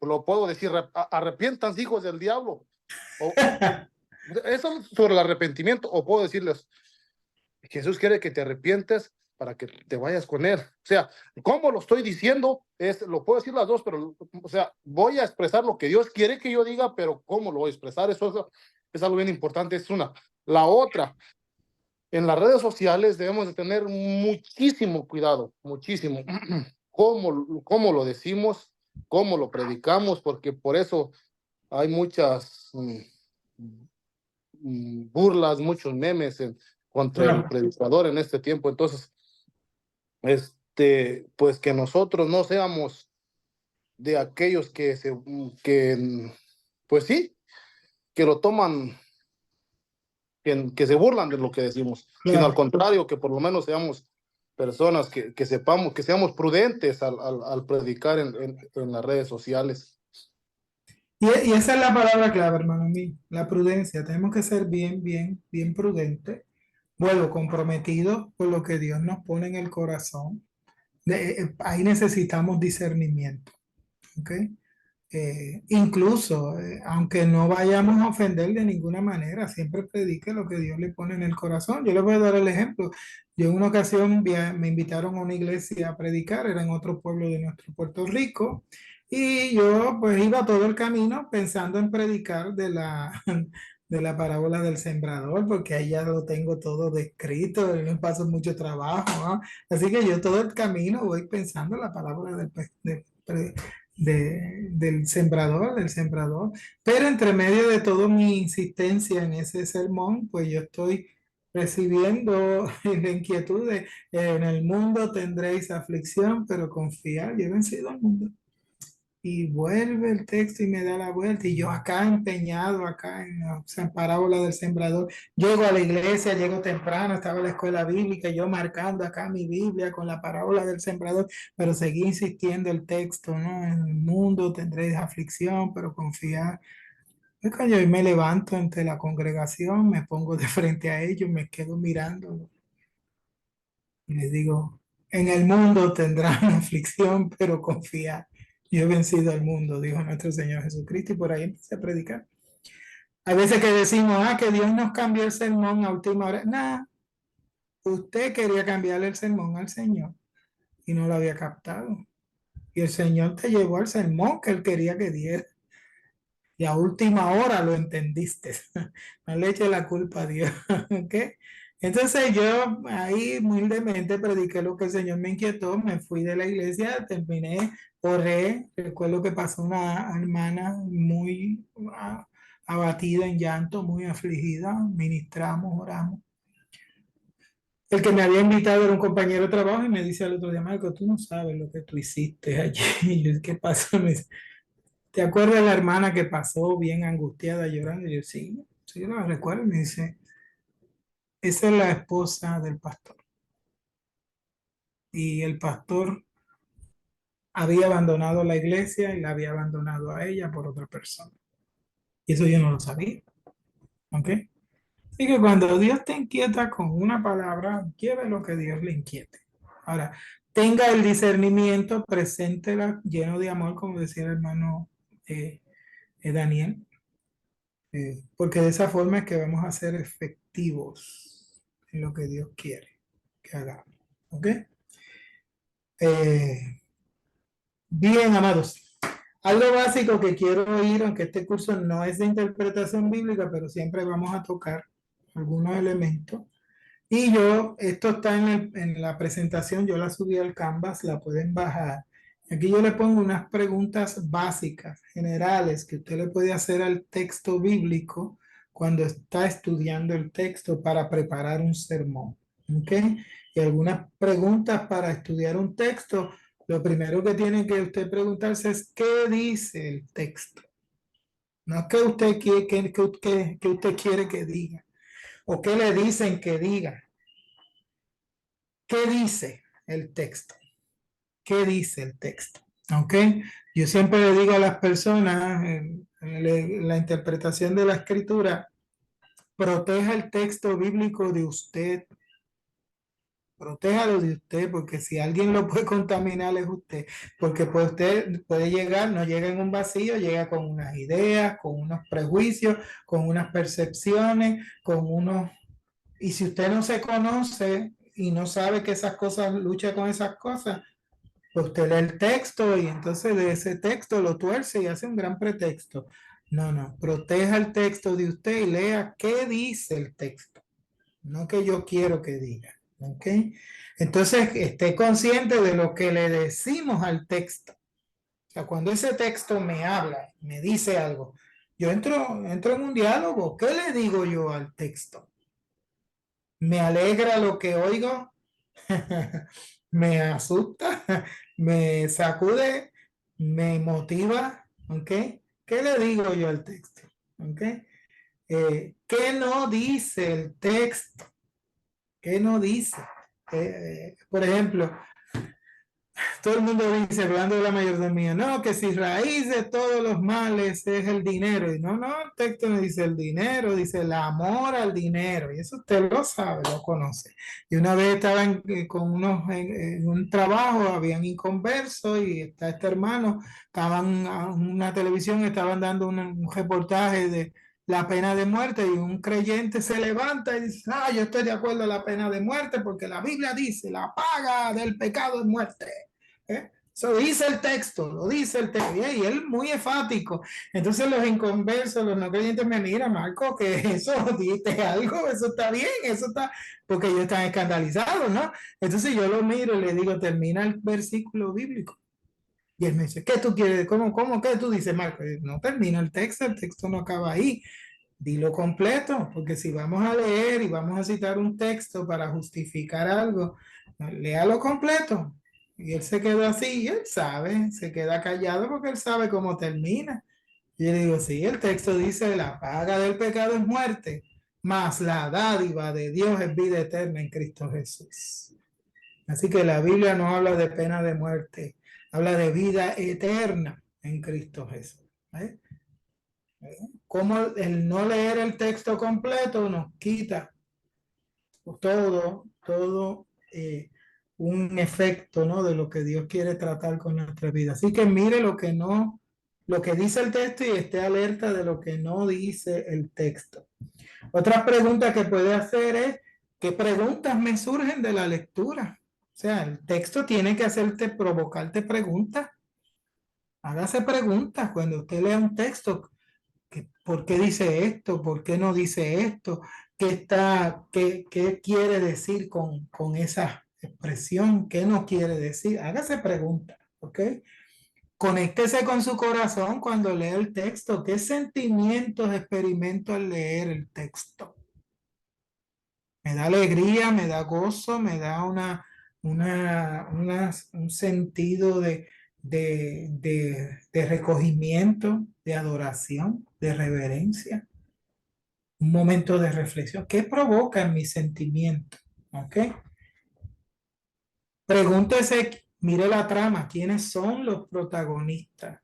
Lo puedo decir, arrepientan, hijos del diablo. Eso sobre el arrepentimiento, o puedo decirles, Jesús quiere que te arrepientes para que te vayas con él. O sea, ¿cómo lo estoy diciendo? Lo puedo decir las dos, pero, o sea, voy a expresar lo que Dios quiere que yo diga, pero ¿cómo lo voy a expresar? Eso es algo bien importante, es una. La otra, en las redes sociales debemos de tener muchísimo cuidado, muchísimo. ¿Cómo lo decimos? ¿Cómo lo predicamos? Porque por eso hay muchas burlas, muchos memes contra el predicador en este tiempo. Entonces, pues que nosotros no seamos de aquellos pues sí, que lo toman, que se burlan de lo que decimos, sino al contrario, que por lo menos seamos personas que sepamos, que seamos prudentes al predicar en las redes sociales. Y esa es la palabra clave, hermano mío, la prudencia. Tenemos que ser bien, bien, bien prudentes. Bueno, comprometidos con lo que Dios nos pone en el corazón. Ahí necesitamos discernimiento. ¿Ok? Incluso, aunque no vayamos a ofender de ninguna manera, siempre predique lo que Dios le pone en el corazón. Yo les voy a dar el ejemplo. Yo en una ocasión me invitaron a una iglesia a predicar, era en otro pueblo de nuestro Puerto Rico, y yo pues iba todo el camino pensando en predicar de la parábola del sembrador, porque ahí ya lo tengo todo descrito, y me paso mucho trabajo, ¿no? Así que yo todo el camino voy pensando en la parábola del sembrador, pero entre medio de toda mi insistencia en ese sermón, pues yo estoy recibiendo la inquietud de en el mundo tendréis aflicción, pero confiad, yo he vencido al mundo. y vuelve el texto y me da la vuelta y yo acá empeñado, acá en la parábola del sembrador, llego a la iglesia, llego temprano, estaba en la escuela bíblica, yo marcando acá mi Biblia con la parábola del sembrador, pero seguí insistiendo el texto, ¿no? En el mundo tendréis aflicción, pero confiad. Es cuando yo me levanto ante la congregación, me pongo de frente a ellos, me quedo mirando y les digo, en el mundo tendrán aflicción, pero confía. Yo he vencido al mundo, dijo nuestro Señor Jesucristo, y por ahí empecé a predicar. Hay veces que decimos, que Dios nos cambió el sermón a última hora. Nada, usted quería cambiarle el sermón al Señor y no lo había captado. Y el Señor te llevó al sermón que Él quería que diera. Y a última hora lo entendiste. No le eche la culpa a Dios. ¿Ok? Entonces yo ahí humildemente prediqué lo que el Señor me inquietó, me fui de la iglesia, terminé, oré, recuerdo que pasó una hermana muy abatida en llanto, muy afligida, ministramos, oramos. El que me había invitado era un compañero de trabajo y me dice al otro día, Marco, tú no sabes lo que tú hiciste allí. Y yo, ¿qué pasó? Me dice, ¿te acuerdas de la hermana que pasó bien angustiada llorando? Y yo, sí, sí, la recuerdo. Y me dice, esa es la esposa del pastor. Y el pastor había abandonado la iglesia y la había abandonado a ella por otra persona. Y eso yo no lo sabía. ¿Ok? Así que cuando Dios te inquieta con una palabra, lleve lo que Dios le inquiete. Ahora, tenga el discernimiento, preséntela lleno de amor, como decía el hermano Daniel. Porque de esa forma es que vamos a ser efectivos en lo que Dios quiere que hagamos. ¿Ok? Bien, amados. Algo básico que quiero oír, aunque este curso no es de interpretación bíblica, pero siempre vamos a tocar algunos elementos. Y esto está en la presentación, yo la subí al Canvas, la pueden bajar. Aquí yo le pongo unas preguntas básicas, generales, que usted le puede hacer al texto bíblico cuando está estudiando el texto para preparar un sermón. ¿Ok? Y algunas preguntas para estudiar un texto. Lo primero que tiene que usted preguntarse es, ¿qué dice el texto? No es que usted quiere que usted quiere que diga, o qué le dicen que diga. ¿Qué dice el texto? ¿Qué dice el texto? ¿Ok? Yo siempre le digo a las personas en la interpretación de la escritura, proteja el texto bíblico de usted. Protéjalo de usted, porque si alguien lo puede contaminar es usted, porque pues usted puede llegar, no llega en un vacío, llega con unas ideas, con unos prejuicios, con unas percepciones, con unos... Y si usted no se conoce y no sabe que esas cosas, lucha con esas cosas, pues usted lee el texto y entonces de ese texto lo tuerce y hace un gran pretexto. No, no, proteja el texto de usted y lea qué dice el texto, no que yo quiero que diga. ¿Ok? Entonces, esté consciente de lo que le decimos al texto. O sea, cuando ese texto me habla, me dice algo, yo entro en un diálogo. ¿Qué le digo yo al texto? ¿Me alegra lo que oigo? ¿Me asusta? ¿Me sacude? ¿Me motiva? ¿Ok? ¿Qué le digo yo al texto? ¿Ok? ¿Qué no dice el texto? ¿Qué no dice? Por ejemplo, todo el mundo dice, hablando de la mayordomía, no, que si raíz de todos los males es el dinero. Y no, el texto no dice el dinero, dice el amor al dinero. Y eso usted lo sabe, lo conoce. Y una vez estaban con unos en un trabajo, habían inconversos y está este hermano, estaban en una televisión, estaban dando un reportaje de la pena de muerte y un creyente se levanta y dice, yo estoy de acuerdo a la pena de muerte porque la Biblia dice, la paga del pecado es muerte. Eso dice el texto, lo dice el texto, y él muy enfático. Entonces los inconversos, los no creyentes me miran, Marco, que eso dice algo, eso está bien, eso está, porque ellos están escandalizados, ¿no? Entonces yo lo miro y le digo, termina el versículo bíblico. Y él me dice, ¿qué tú quieres? ¿Cómo qué tú dices, Marco? No termina el texto no acaba ahí. Dilo completo, porque si vamos a leer y vamos a citar un texto para justificar algo, léalo completo. Y él se quedó así y él sabe, se queda callado porque él sabe cómo termina. Y yo digo, sí, el texto dice, la paga del pecado es muerte, mas la dádiva de Dios es vida eterna en Cristo Jesús. Así que la Biblia no habla de pena de muerte, habla de vida eterna en Cristo Jesús. ¿Eh? Como el no leer el texto completo nos quita todo un efecto, ¿no? De lo que Dios quiere tratar con nuestra vida. Así que mire lo que no, lo que dice el texto y esté alerta de lo que no dice el texto. Otra pregunta que puede hacer es, ¿qué preguntas me surgen de la lectura? O sea, el texto tiene que hacerte, provocarte preguntas. Hágase preguntas cuando usted lea un texto. ¿Por qué dice esto? ¿Por qué no dice esto? ¿Qué quiere decir con esa expresión? ¿Qué no quiere decir? Hágase preguntas, ¿ok? Conéctese con su corazón cuando lee el texto. ¿Qué sentimientos experimento al leer el texto? Me da alegría, me da gozo, me da un sentido de recogimiento, de adoración, de reverencia, un momento de reflexión. ¿Qué provoca en mi sentimiento? ¿Ok? Pregúntese, mire la trama, ¿quiénes son los protagonistas?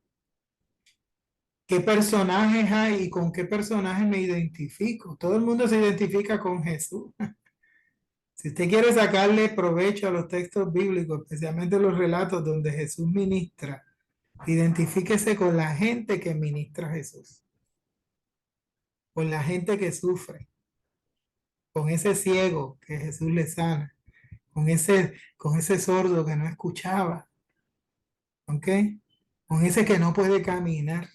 ¿Qué personajes hay y con qué personajes me identifico? Todo el mundo se identifica con Jesús. Si usted quiere sacarle provecho a los textos bíblicos, especialmente los relatos donde Jesús ministra, identifíquese con la gente que ministra a Jesús, con la gente que sufre, con ese ciego que Jesús le sana, con ese sordo que no escuchaba, ¿ok? Con ese que no puede caminar.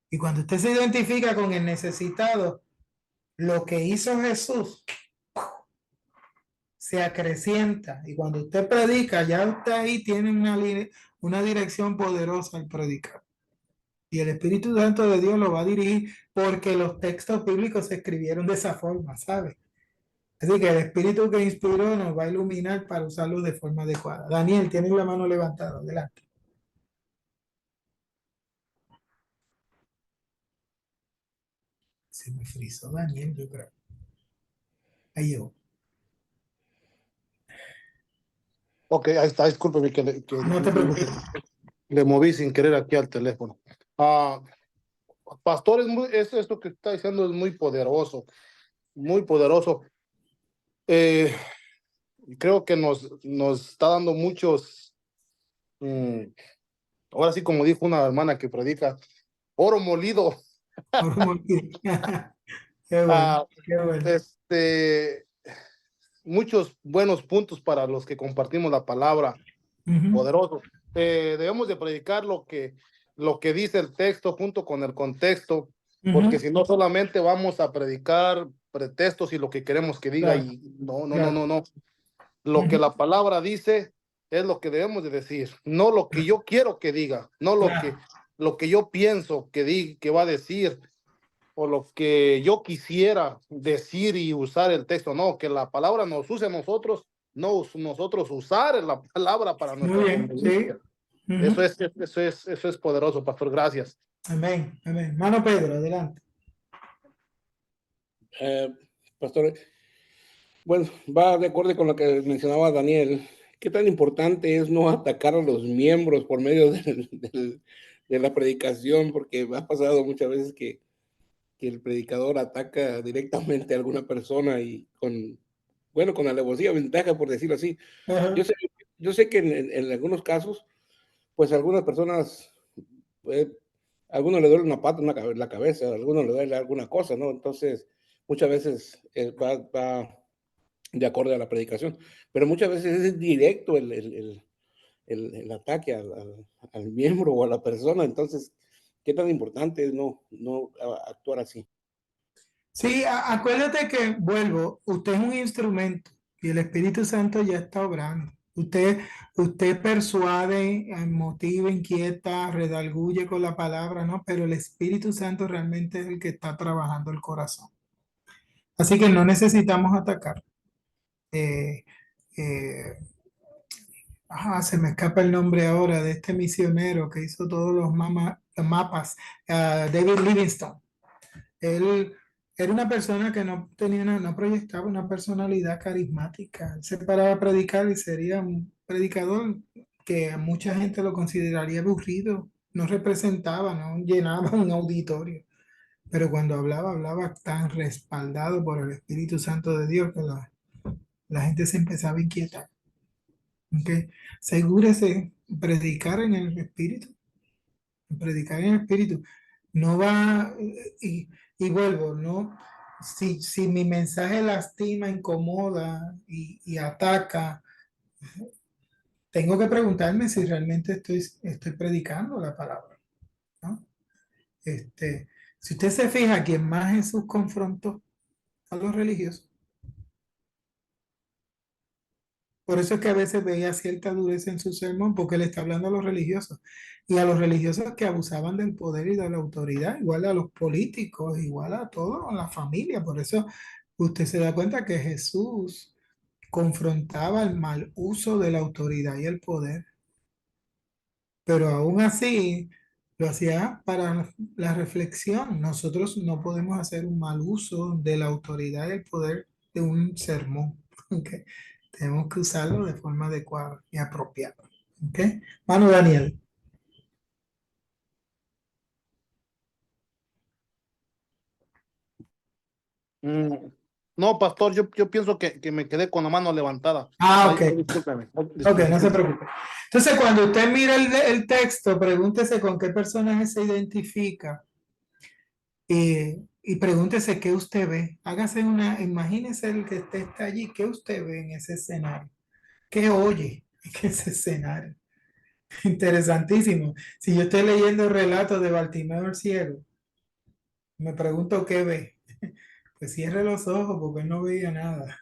Y cuando usted se identifica con el necesitado, lo que hizo Jesús se acrecienta. Y cuando usted predica, ya usted ahí tiene una dirección poderosa al predicar. Y el Espíritu Santo de Dios lo va a dirigir porque los textos bíblicos se escribieron de esa forma, ¿sabe? Así que el Espíritu que inspiró nos va a iluminar para usarlo de forma adecuada. Daniel, tienes la mano levantada. Adelante. Se me frizó Daniel, yo creo. Ahí llegó. Ok, ahí está, discúlpeme No te preocupes. le moví sin querer aquí al teléfono. Pastor, esto que está diciendo es muy poderoso, muy poderoso. Creo que nos está dando muchos, ahora sí como dijo una hermana que predica, oro molido. Qué bueno, Ah, qué bueno. Muchos buenos puntos para los que compartimos la palabra, poderoso. Debemos de predicar lo que dice el texto junto con el contexto, porque si no solamente vamos a predicar pretextos y lo que queremos que diga, Claro, y no. claro. Lo que la palabra dice es lo que debemos de decir, no lo que yo quiero que diga, no Claro. lo que yo pienso que va a decir, o lo que yo quisiera decir y usar el texto, no, que la palabra nos use a nosotros, no nosotros usar la palabra para Muy nuestra bien, sí. conveniencia. Eso es poderoso, pastor, gracias. Amén, amén. Hermano Pedro, adelante. Pastor, bueno, va de acuerdo con lo que mencionaba Daniel. ¿Qué tan importante es no atacar a los miembros por medio de la predicación? Porque me ha pasado muchas veces que el predicador ataca directamente a alguna persona y con alevosía, ventaja, por decirlo así. Ajá. Yo sé que en algunos casos, pues algunas personas, pues, a algunos le duele una pata, la cabeza, a algunos le duele alguna cosa, ¿no? Entonces, muchas veces va de acorde a la predicación, pero muchas veces es directo el ataque al miembro o a la persona. Entonces, ¿qué tan importante es no actuar así? Sí, acuérdate que, vuelvo, usted es un instrumento y el Espíritu Santo ya está obrando. Usted persuade, motiva, inquieta, redarguye con la palabra, ¿no? Pero el Espíritu Santo realmente es el que está trabajando el corazón. Así que no necesitamos atacar. Eh, eh, Se me escapa el nombre ahora de este misionero que hizo todos los mapas, David Livingstone. Él era una persona que no tenía, no proyectaba una personalidad carismática. Él se paraba a predicar y sería un predicador que a mucha gente lo consideraría aburrido, no representaba, no llenaba un auditorio. Pero cuando hablaba, hablaba tan respaldado por el Espíritu Santo de Dios que la gente se empezaba a inquietar. ¿Ok? Asegúrese predicar en el Espíritu, predicar en el Espíritu. No va, y vuelvo, ¿no? Si mi mensaje lastima, incomoda y ataca, tengo que preguntarme si realmente estoy predicando la palabra, ¿no? Si usted se fija, quien más Jesús confrontó a los religiosos. Por eso es que a veces veía cierta dureza en su sermón, porque él está hablando a los religiosos y a los religiosos que abusaban del poder y de la autoridad, igual a los políticos, igual a todos, a la familia. Por eso usted se da cuenta que Jesús confrontaba el mal uso de la autoridad y el poder, pero aún así lo hacía para la reflexión. Nosotros no podemos hacer un mal uso de la autoridad y el poder de un sermón. ¿Ok? Tenemos que usarlo de forma adecuada y apropiada. ¿Ok? Mano Daniel. Mm, No, pastor, yo pienso que me quedé con la mano levantada. Ok. Discúlpeme. Ok, no se preocupe. Entonces, cuando usted mira el texto, pregúntese con qué personaje se identifica y pregúntese qué usted ve. Imagínese el que usted está allí, qué usted ve en ese escenario, qué oye en ese escenario. Interesantísimo. Si yo estoy leyendo el relato de Bartimeo el ciego, me pregunto qué ve. Pues cierre los ojos porque él no veía nada.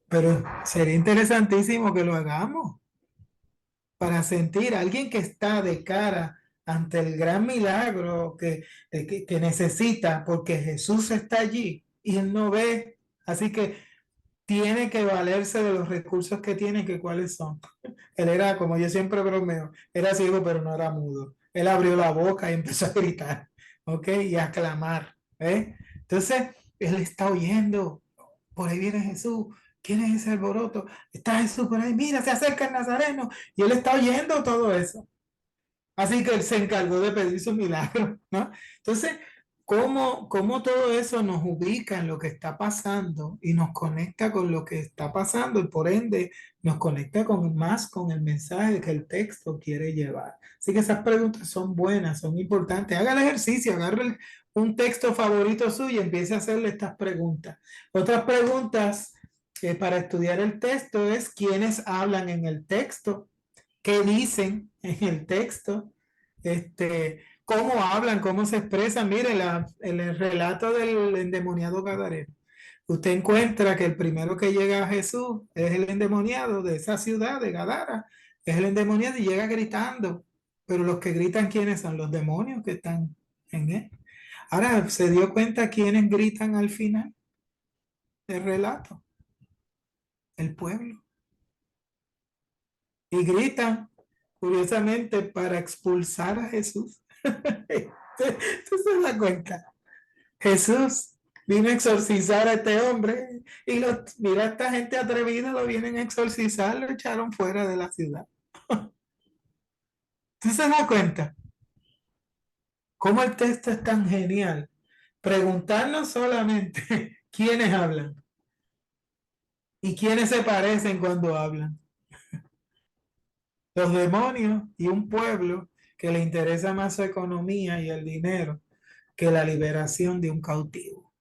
Pero sería interesantísimo que lo hagamos para sentir a alguien que está de cara ante el gran milagro que necesita, porque Jesús está allí y él no ve. Así que tiene que valerse de los recursos que tiene, que cuáles son. Él era, como yo siempre bromeo, era ciego pero no era mudo. Él abrió la boca y empezó a gritar, ¿ok? Y a clamar, ¿eh? Entonces, él está oyendo, por ahí viene Jesús. ¿Quién es ese alboroto? Está Jesús por ahí, mira, se acerca el Nazareno. Y él está oyendo todo eso. Así que él se encargó de pedir su milagro, ¿no? Entonces, ¿cómo todo eso nos ubica en lo que está pasando y nos conecta con lo que está pasando y por ende nos conecta más con el mensaje que el texto quiere llevar? Así que esas preguntas son buenas, son importantes. Haga el ejercicio, agarre un texto favorito suyo y empiece a hacerle estas preguntas. Otras preguntas para estudiar el texto es quiénes hablan en el texto, qué dicen en el texto, cómo hablan, cómo se expresan. Mire, en el relato del endemoniado Gadareno, usted encuentra que el primero que llega a Jesús es el endemoniado de esa ciudad de Gadara, es el endemoniado y llega gritando, pero los que gritan, ¿quiénes son? Los demonios que están en él. Ahora, ¿se dio cuenta quiénes gritan al final del relato? El pueblo. Y gritan, curiosamente, para expulsar a Jesús. ¿Tú se das cuenta? Jesús vino a exorcizar a este hombre y mira, esta gente atrevida lo vienen a exorcizar, lo echaron fuera de la ciudad. ¿Tú se das cuenta? ¿Cómo el texto es tan genial? Preguntarnos solamente quiénes hablan y quiénes se parecen cuando hablan. Los demonios y un pueblo que le interesa más su economía y el dinero que la liberación de un cautivo.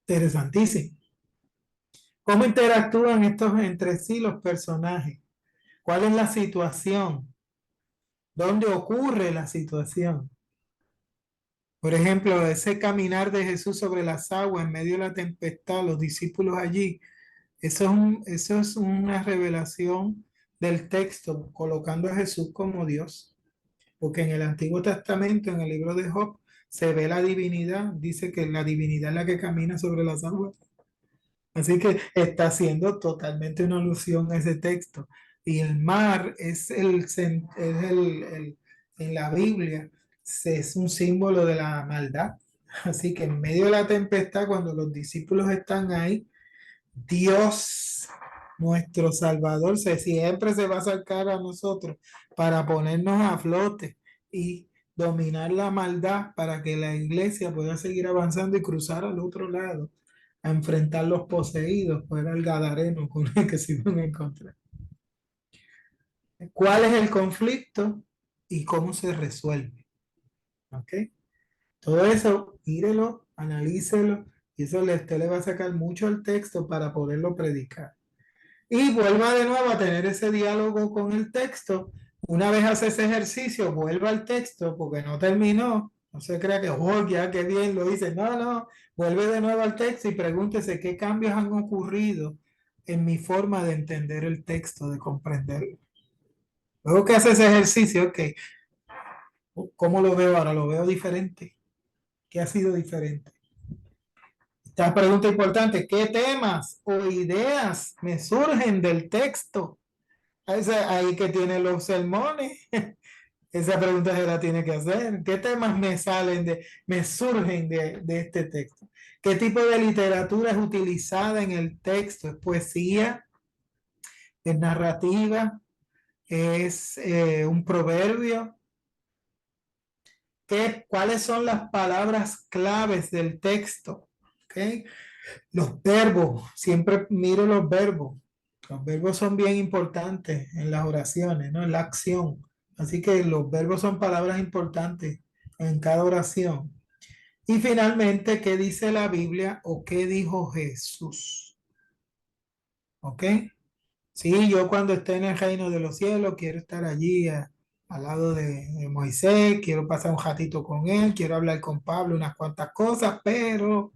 Interesantísimo. ¿Cómo interactúan estos entre sí los personajes? ¿Cuál es la situación? ¿Dónde ocurre la situación? Por ejemplo, ese caminar de Jesús sobre las aguas en medio de la tempestad, los discípulos allí, eso es una revelación del texto, colocando a Jesús como Dios. Porque en el Antiguo Testamento, en el libro de Job, se ve la divinidad, dice que la divinidad es la que camina sobre las aguas. Así que está haciendo totalmente una alusión a ese texto. Y el mar es en la Biblia, es un símbolo de la maldad. Así que en medio de la tempestad, cuando los discípulos están ahí, Dios, nuestro Salvador, siempre se va a acercar a nosotros para ponernos a flote y dominar la maldad para que la iglesia pueda seguir avanzando y cruzar al otro lado a enfrentar los poseídos, pues era el gadareno con el que se iban a encontrar. ¿Cuál es el conflicto y cómo se resuelve? ¿Ok? Todo eso, mírelo, analícelo, y eso usted le va a sacar mucho al texto para poderlo predicar. Y vuelva de nuevo a tener ese diálogo con el texto. Una vez hace ese ejercicio, vuelva al texto porque no terminó. No se crea que, oh, ya qué bien lo hice. No, no, vuelve de nuevo al texto y pregúntese qué cambios han ocurrido en mi forma de entender el texto, de comprenderlo. Luego que hace ese ejercicio, ok, ¿cómo lo veo ahora? ¿Lo veo diferente? ¿Qué ha sido diferente? Esta pregunta importante, ¿qué temas o ideas me surgen del texto? Ahí que tiene los sermones. Esa pregunta se la tiene que hacer. ¿Qué temas me surgen de este texto? ¿Qué tipo de literatura es utilizada en el texto? ¿Es poesía? ¿Es narrativa? ¿Es un proverbio? ¿Cuáles son las palabras claves del texto? ¿Okay? Los verbos, siempre miro los verbos. Los verbos son bien importantes en las oraciones, ¿no? En la acción. Así que los verbos son palabras importantes en cada oración. Y finalmente, ¿qué dice la Biblia o qué dijo Jesús? ¿Ok? Sí, yo cuando esté en el reino de los cielos quiero estar allí al lado de Moisés, quiero pasar un ratito con él, quiero hablar con Pablo unas cuantas cosas, pero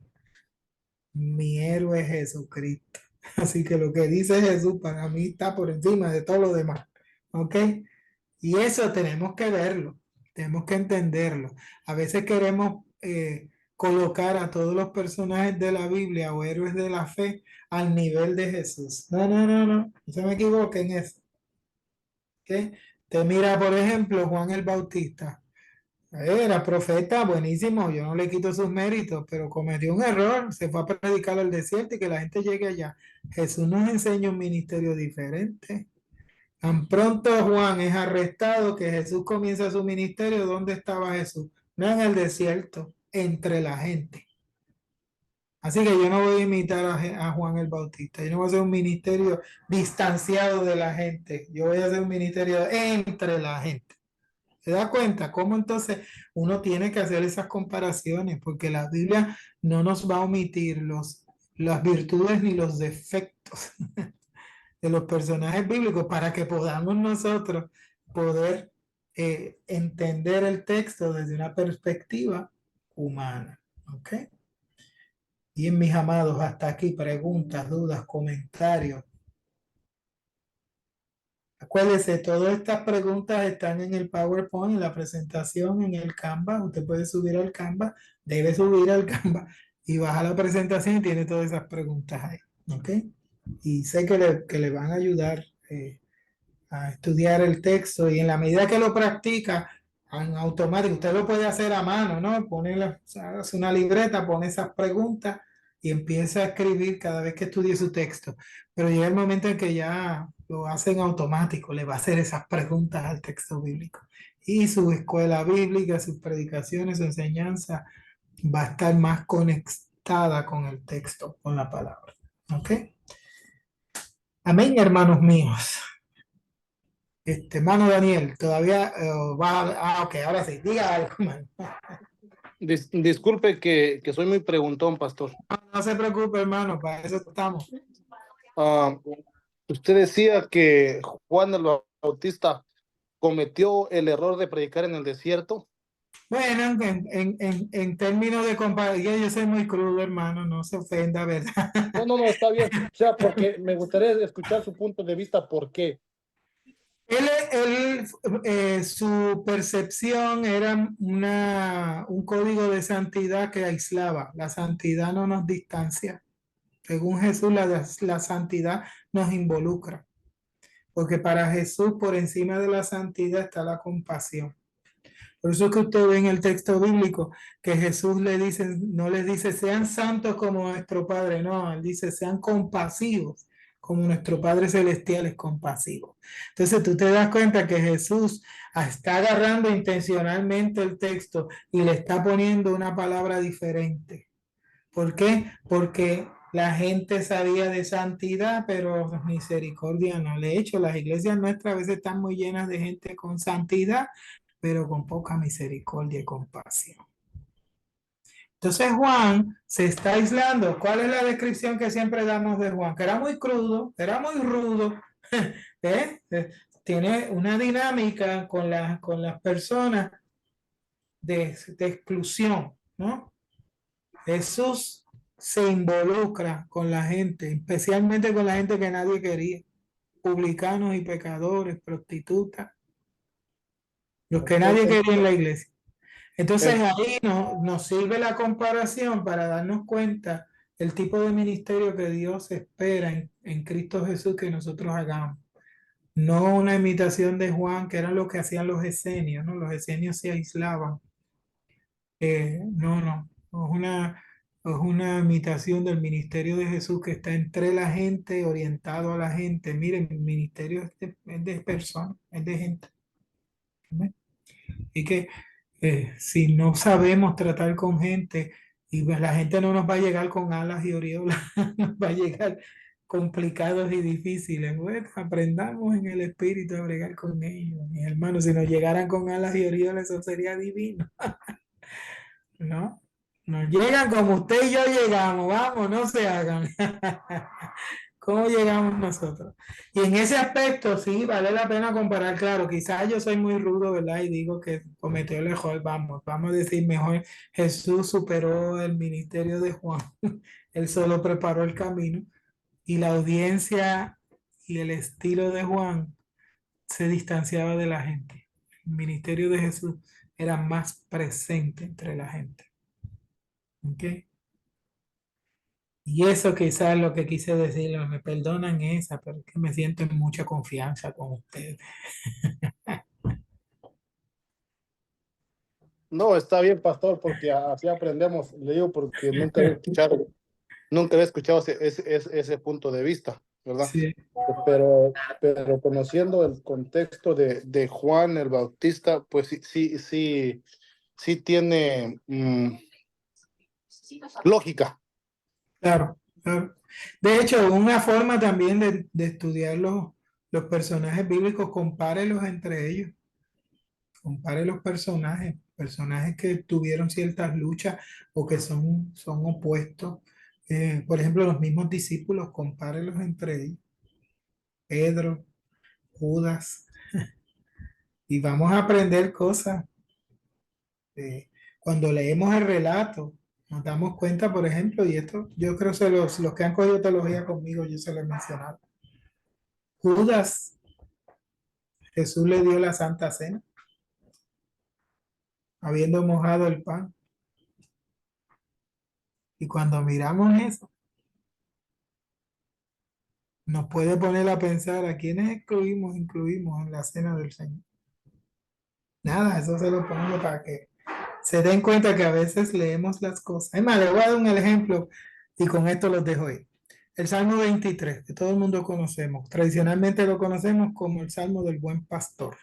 mi héroe es Jesucristo. Así que lo que dice Jesús para mí está por encima de todo lo demás. ¿Ok? Y eso tenemos que verlo, tenemos que entenderlo. A veces queremos colocar a todos los personajes de la Biblia o héroes de la fe al nivel de Jesús. No, no, no, no, no se me equivoquen en eso. ¿Ok? Te mira, por ejemplo, Juan el Bautista. Era profeta, buenísimo, yo no le quito sus méritos, pero cometió un error, se fue a predicar al desierto y que la gente llegue allá. Jesús nos enseña un ministerio diferente. Tan pronto Juan es arrestado, que Jesús comienza su ministerio, ¿dónde estaba Jesús? No en el desierto, entre la gente. Así que yo no voy a imitar a Juan el Bautista, yo no voy a hacer un ministerio distanciado de la gente, yo voy a hacer un ministerio entre la gente. ¿Se da cuenta? ¿Cómo entonces uno tiene que hacer esas comparaciones? Porque la Biblia no nos va a omitir las virtudes ni los defectos de los personajes bíblicos para que podamos nosotros poder entender el texto desde una perspectiva humana. ¿Ok? Y mis amados, hasta aquí preguntas, dudas, comentarios. Acuérdese, todas estas preguntas están en el PowerPoint, en la presentación, en el Canva. Usted puede subir al Canva, debe subir al Canva y baja la presentación y tiene todas esas preguntas ahí. ¿Ok? Y sé que le van a ayudar a estudiar el texto y en la medida que lo practica en automático, usted lo puede hacer a mano, ¿no? Hace una libreta, pone esas preguntas y empieza a escribir cada vez que estudie su texto. Pero llega el momento en que ya lo hace en automático, le va a hacer esas preguntas al texto bíblico. Y su escuela bíblica, sus predicaciones, su enseñanza va a estar más conectada con el texto, con la palabra. ¿Ok? Amén, hermanos míos. Hermano Daniel, todavía ok, ahora sí, diga algo, hermano. Disculpe que soy muy preguntón, pastor. No se preocupe, hermano, para eso estamos. Usted decía que Juan el Bautista cometió el error de predicar en el desierto. Bueno, en términos de comparación, yo soy muy crudo, hermano, no se ofenda, ¿verdad? No, está bien. O sea, porque me gustaría escuchar su punto de vista, ¿por qué? Su percepción era un código de santidad que aislaba. La santidad no nos distancia. Según Jesús, la santidad nos involucra. Porque para Jesús, por encima de la santidad está la compasión. Por eso es que usted ve en el texto bíblico que Jesús le dice, no les dice sean santos como nuestro Padre, no, él dice sean compasivos como nuestro Padre Celestial es compasivo. Entonces tú te das cuenta que Jesús está agarrando intencionalmente el texto y le está poniendo una palabra diferente. ¿Por qué? Porque la gente sabía de santidad, pero misericordia no. De hecho, las iglesias nuestras a veces están muy llenas de gente con santidad, pero con poca misericordia y compasión. Entonces Juan se está aislando. ¿Cuál es la descripción que siempre damos de Juan? Que era muy crudo, era muy rudo. Tiene una dinámica con las personas de exclusión, ¿no? Jesús se involucra con la gente, especialmente con la gente que nadie quería, publicanos y pecadores, prostitutas, los que nadie quería en la iglesia. Entonces ahí nos sirve la comparación para darnos cuenta el tipo de ministerio que Dios espera en Cristo Jesús que nosotros hagamos. No una imitación de Juan, que era lo que hacían los esenios, ¿no? Los esenios se aislaban. No, es una imitación del ministerio de Jesús que está entre la gente, orientado a la gente. Miren, el ministerio es de personas, es de gente. ¿Ven? Y que si no sabemos tratar con gente, y pues la gente no nos va a llegar con alas y aureolas, nos va a llegar complicados y difíciles. Bueno, aprendamos en el espíritu a bregar con ellos, mis hermanos. Si nos llegaran con alas y aureolas, eso sería divino. ¿No? Nos llegan como usted y yo llegamos, vamos, no se hagan. ¿Cómo llegamos nosotros? Y en ese aspecto, sí, vale la pena comparar, claro, quizás yo soy muy rudo, ¿verdad? Y digo que cometió el error, vamos a decir mejor, Jesús superó el ministerio de Juan, él solo preparó el camino y la audiencia y el estilo de Juan se distanciaba de la gente. El ministerio de Jesús era más presente entre la gente. ¿Ok? Y eso quizás es lo que quise decir, me perdonan esa, pero es que me siento en mucha confianza con ustedes. No, está bien, pastor, porque así aprendemos. Le digo porque nunca había escuchado ese punto de vista, ¿verdad? Sí, Pero conociendo el contexto de Juan el Bautista, pues sí tiene lógica. claro, claro. De hecho, una forma también de estudiar los personajes bíblicos, compárelos entre ellos. Compare los personajes que tuvieron ciertas luchas o que son opuestos. Por ejemplo, los mismos discípulos, compárelos entre ellos. Pedro, Judas, y vamos a aprender cosas. Cuando leemos el relato, nos damos cuenta, por ejemplo, y esto yo creo que los que han cogido teología conmigo, yo se lo he mencionado. Judas, Jesús le dio la Santa Cena, habiendo mojado el pan. Y cuando miramos eso, nos puede poner a pensar a quiénes incluimos en la cena del Señor. Nada, eso se lo pongo para que se den cuenta que a veces leemos las cosas. Es más, les voy a dar un ejemplo y con esto los dejo ahí. El Salmo 23, que todo el mundo conocemos, tradicionalmente lo conocemos como el Salmo del Buen Pastor.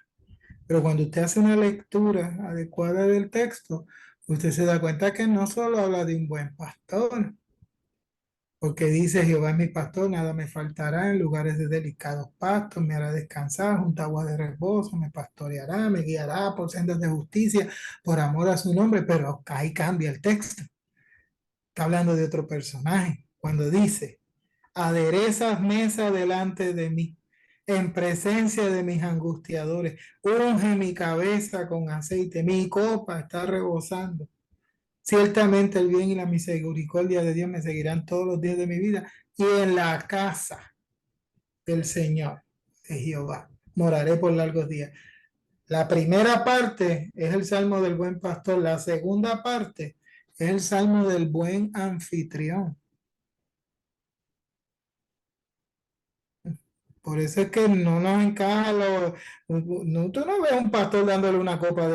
Pero cuando usted hace una lectura adecuada del texto, usted se da cuenta que no solo habla de un buen pastor, porque dice Jehová es mi pastor, nada me faltará, en lugares de delicados pastos, me hará descansar, junto a aguas de reposo, me pastoreará, me guiará por sendas de justicia, por amor a su nombre, pero ahí cambia el texto. Está hablando de otro personaje, cuando dice, aderezas mesa delante de mí, en presencia de mis angustiadores, unge mi cabeza con aceite, mi copa está rebosando. Ciertamente el bien y la misericordia de Dios me seguirán todos los días de mi vida y en la casa del Señor, de Jehová, moraré por largos días. La primera parte es el Salmo del Buen Pastor, la segunda parte es el Salmo del Buen Anfitrión. Por eso es que no nos encaja no, tú no ves un pastor dándole una copa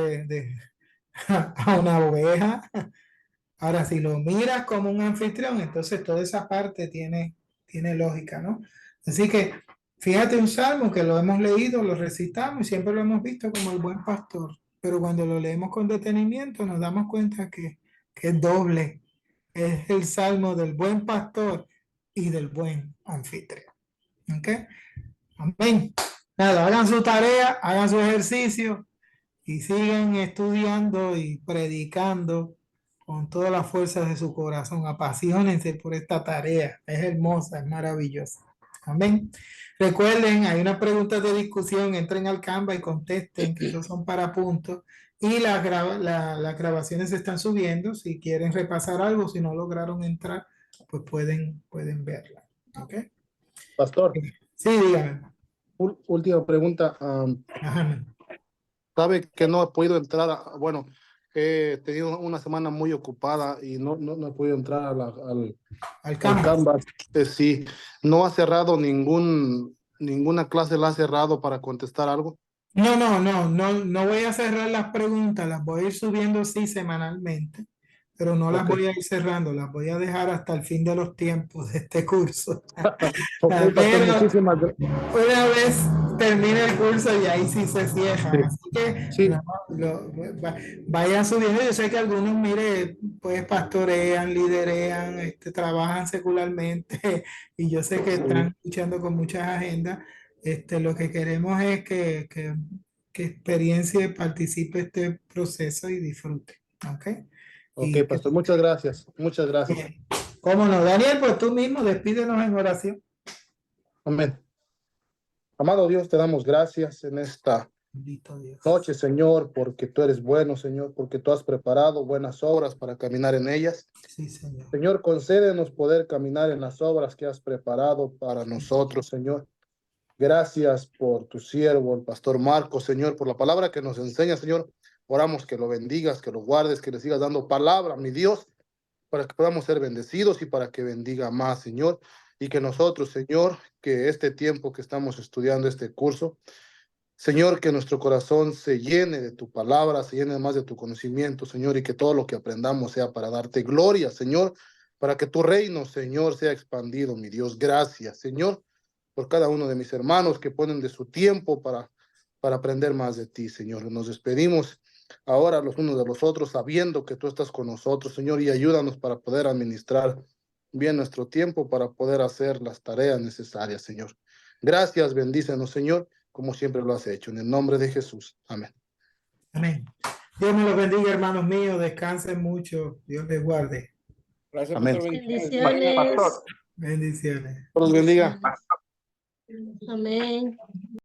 a una oveja. Ahora, si lo miras como un anfitrión, entonces toda esa parte tiene lógica, ¿no? Así que fíjate un salmo que lo hemos leído, lo recitamos y siempre lo hemos visto como el buen pastor, pero cuando lo leemos con detenimiento nos damos cuenta que es doble. Es el salmo del buen pastor y del buen anfitrión. ¿Ok? Amén. Nada, hagan su tarea, hagan su ejercicio y sigan estudiando y predicando con todas las fuerzas de su corazón. Apasionense por esta tarea. Es hermosa, es maravillosa. Amén. Recuerden, hay unas preguntas de discusión. Entren al Canva y contesten, que esos son para puntos. Y las grabaciones se están subiendo. Si quieren repasar algo, si no lograron entrar, pues pueden verla. ¿Ok? Pastor, Sí, díganme. última pregunta. Ajá. Sabe que no he podido entrar, bueno, he tenido una semana muy ocupada y no he podido entrar Al al Canva. Canvas. Sí, no ha cerrado ninguna clase, la ha cerrado para contestar algo. No voy a cerrar las preguntas, las voy a ir subiendo sí semanalmente, pero no las Ok, voy a ir cerrando, las voy a dejar hasta el fin de los tiempos de este curso. ok, pastor, Pero muchísimas gracias. una vez termine el curso y ahí sí se cierran, así que Sí, no, vayan subiendo. Yo sé que algunos, mire, pues pastorean, liderean, trabajan secularmente y yo sé que sí, están luchando con muchas agendas. Lo que queremos es que experiencia, participe este proceso y disfrute. ¿Ok? ok, Y pastor, muchas gracias, muchas gracias. cómo no, Daniel, pues tú mismo despídenos en oración. Amén. Amado Dios, te damos gracias en esta Bendito Dios. noche, Señor, porque tú eres bueno, Señor, porque tú has preparado buenas obras para caminar en ellas. Sí, Señor. Señor, concédenos poder caminar en las obras que has preparado para nosotros, Señor. Gracias por tu siervo, el pastor Marco, Señor, por la palabra que nos enseña, Señor. Oramos que lo bendigas, que lo guardes, que le sigas dando palabra, mi Dios, para que podamos ser bendecidos y para que bendiga más, Señor. Y que nosotros, Señor, que este tiempo que estamos estudiando este curso, Señor, que nuestro corazón se llene de tu palabra, se llene más de tu conocimiento, Señor, y que todo lo que aprendamos sea para darte gloria, Señor, para que tu reino, Señor, sea expandido, mi Dios. Gracias, Señor, por cada uno de mis hermanos que ponen de su tiempo para aprender más de ti, Señor. Nos despedimos ahora los unos de los otros, sabiendo que tú estás con nosotros, Señor, y ayúdanos para poder administrar bien nuestro tiempo, para poder hacer las tareas necesarias, Señor. Gracias, bendícenos, Señor, como siempre lo has hecho. En el nombre de Jesús. Amén. Amén. Dios me los bendiga, hermanos míos. Descansen mucho. Dios les guarde. Gracias, Amén. pastor. Pastor, Bendiciones. Bendiciones. Dios los bendiga. Amén.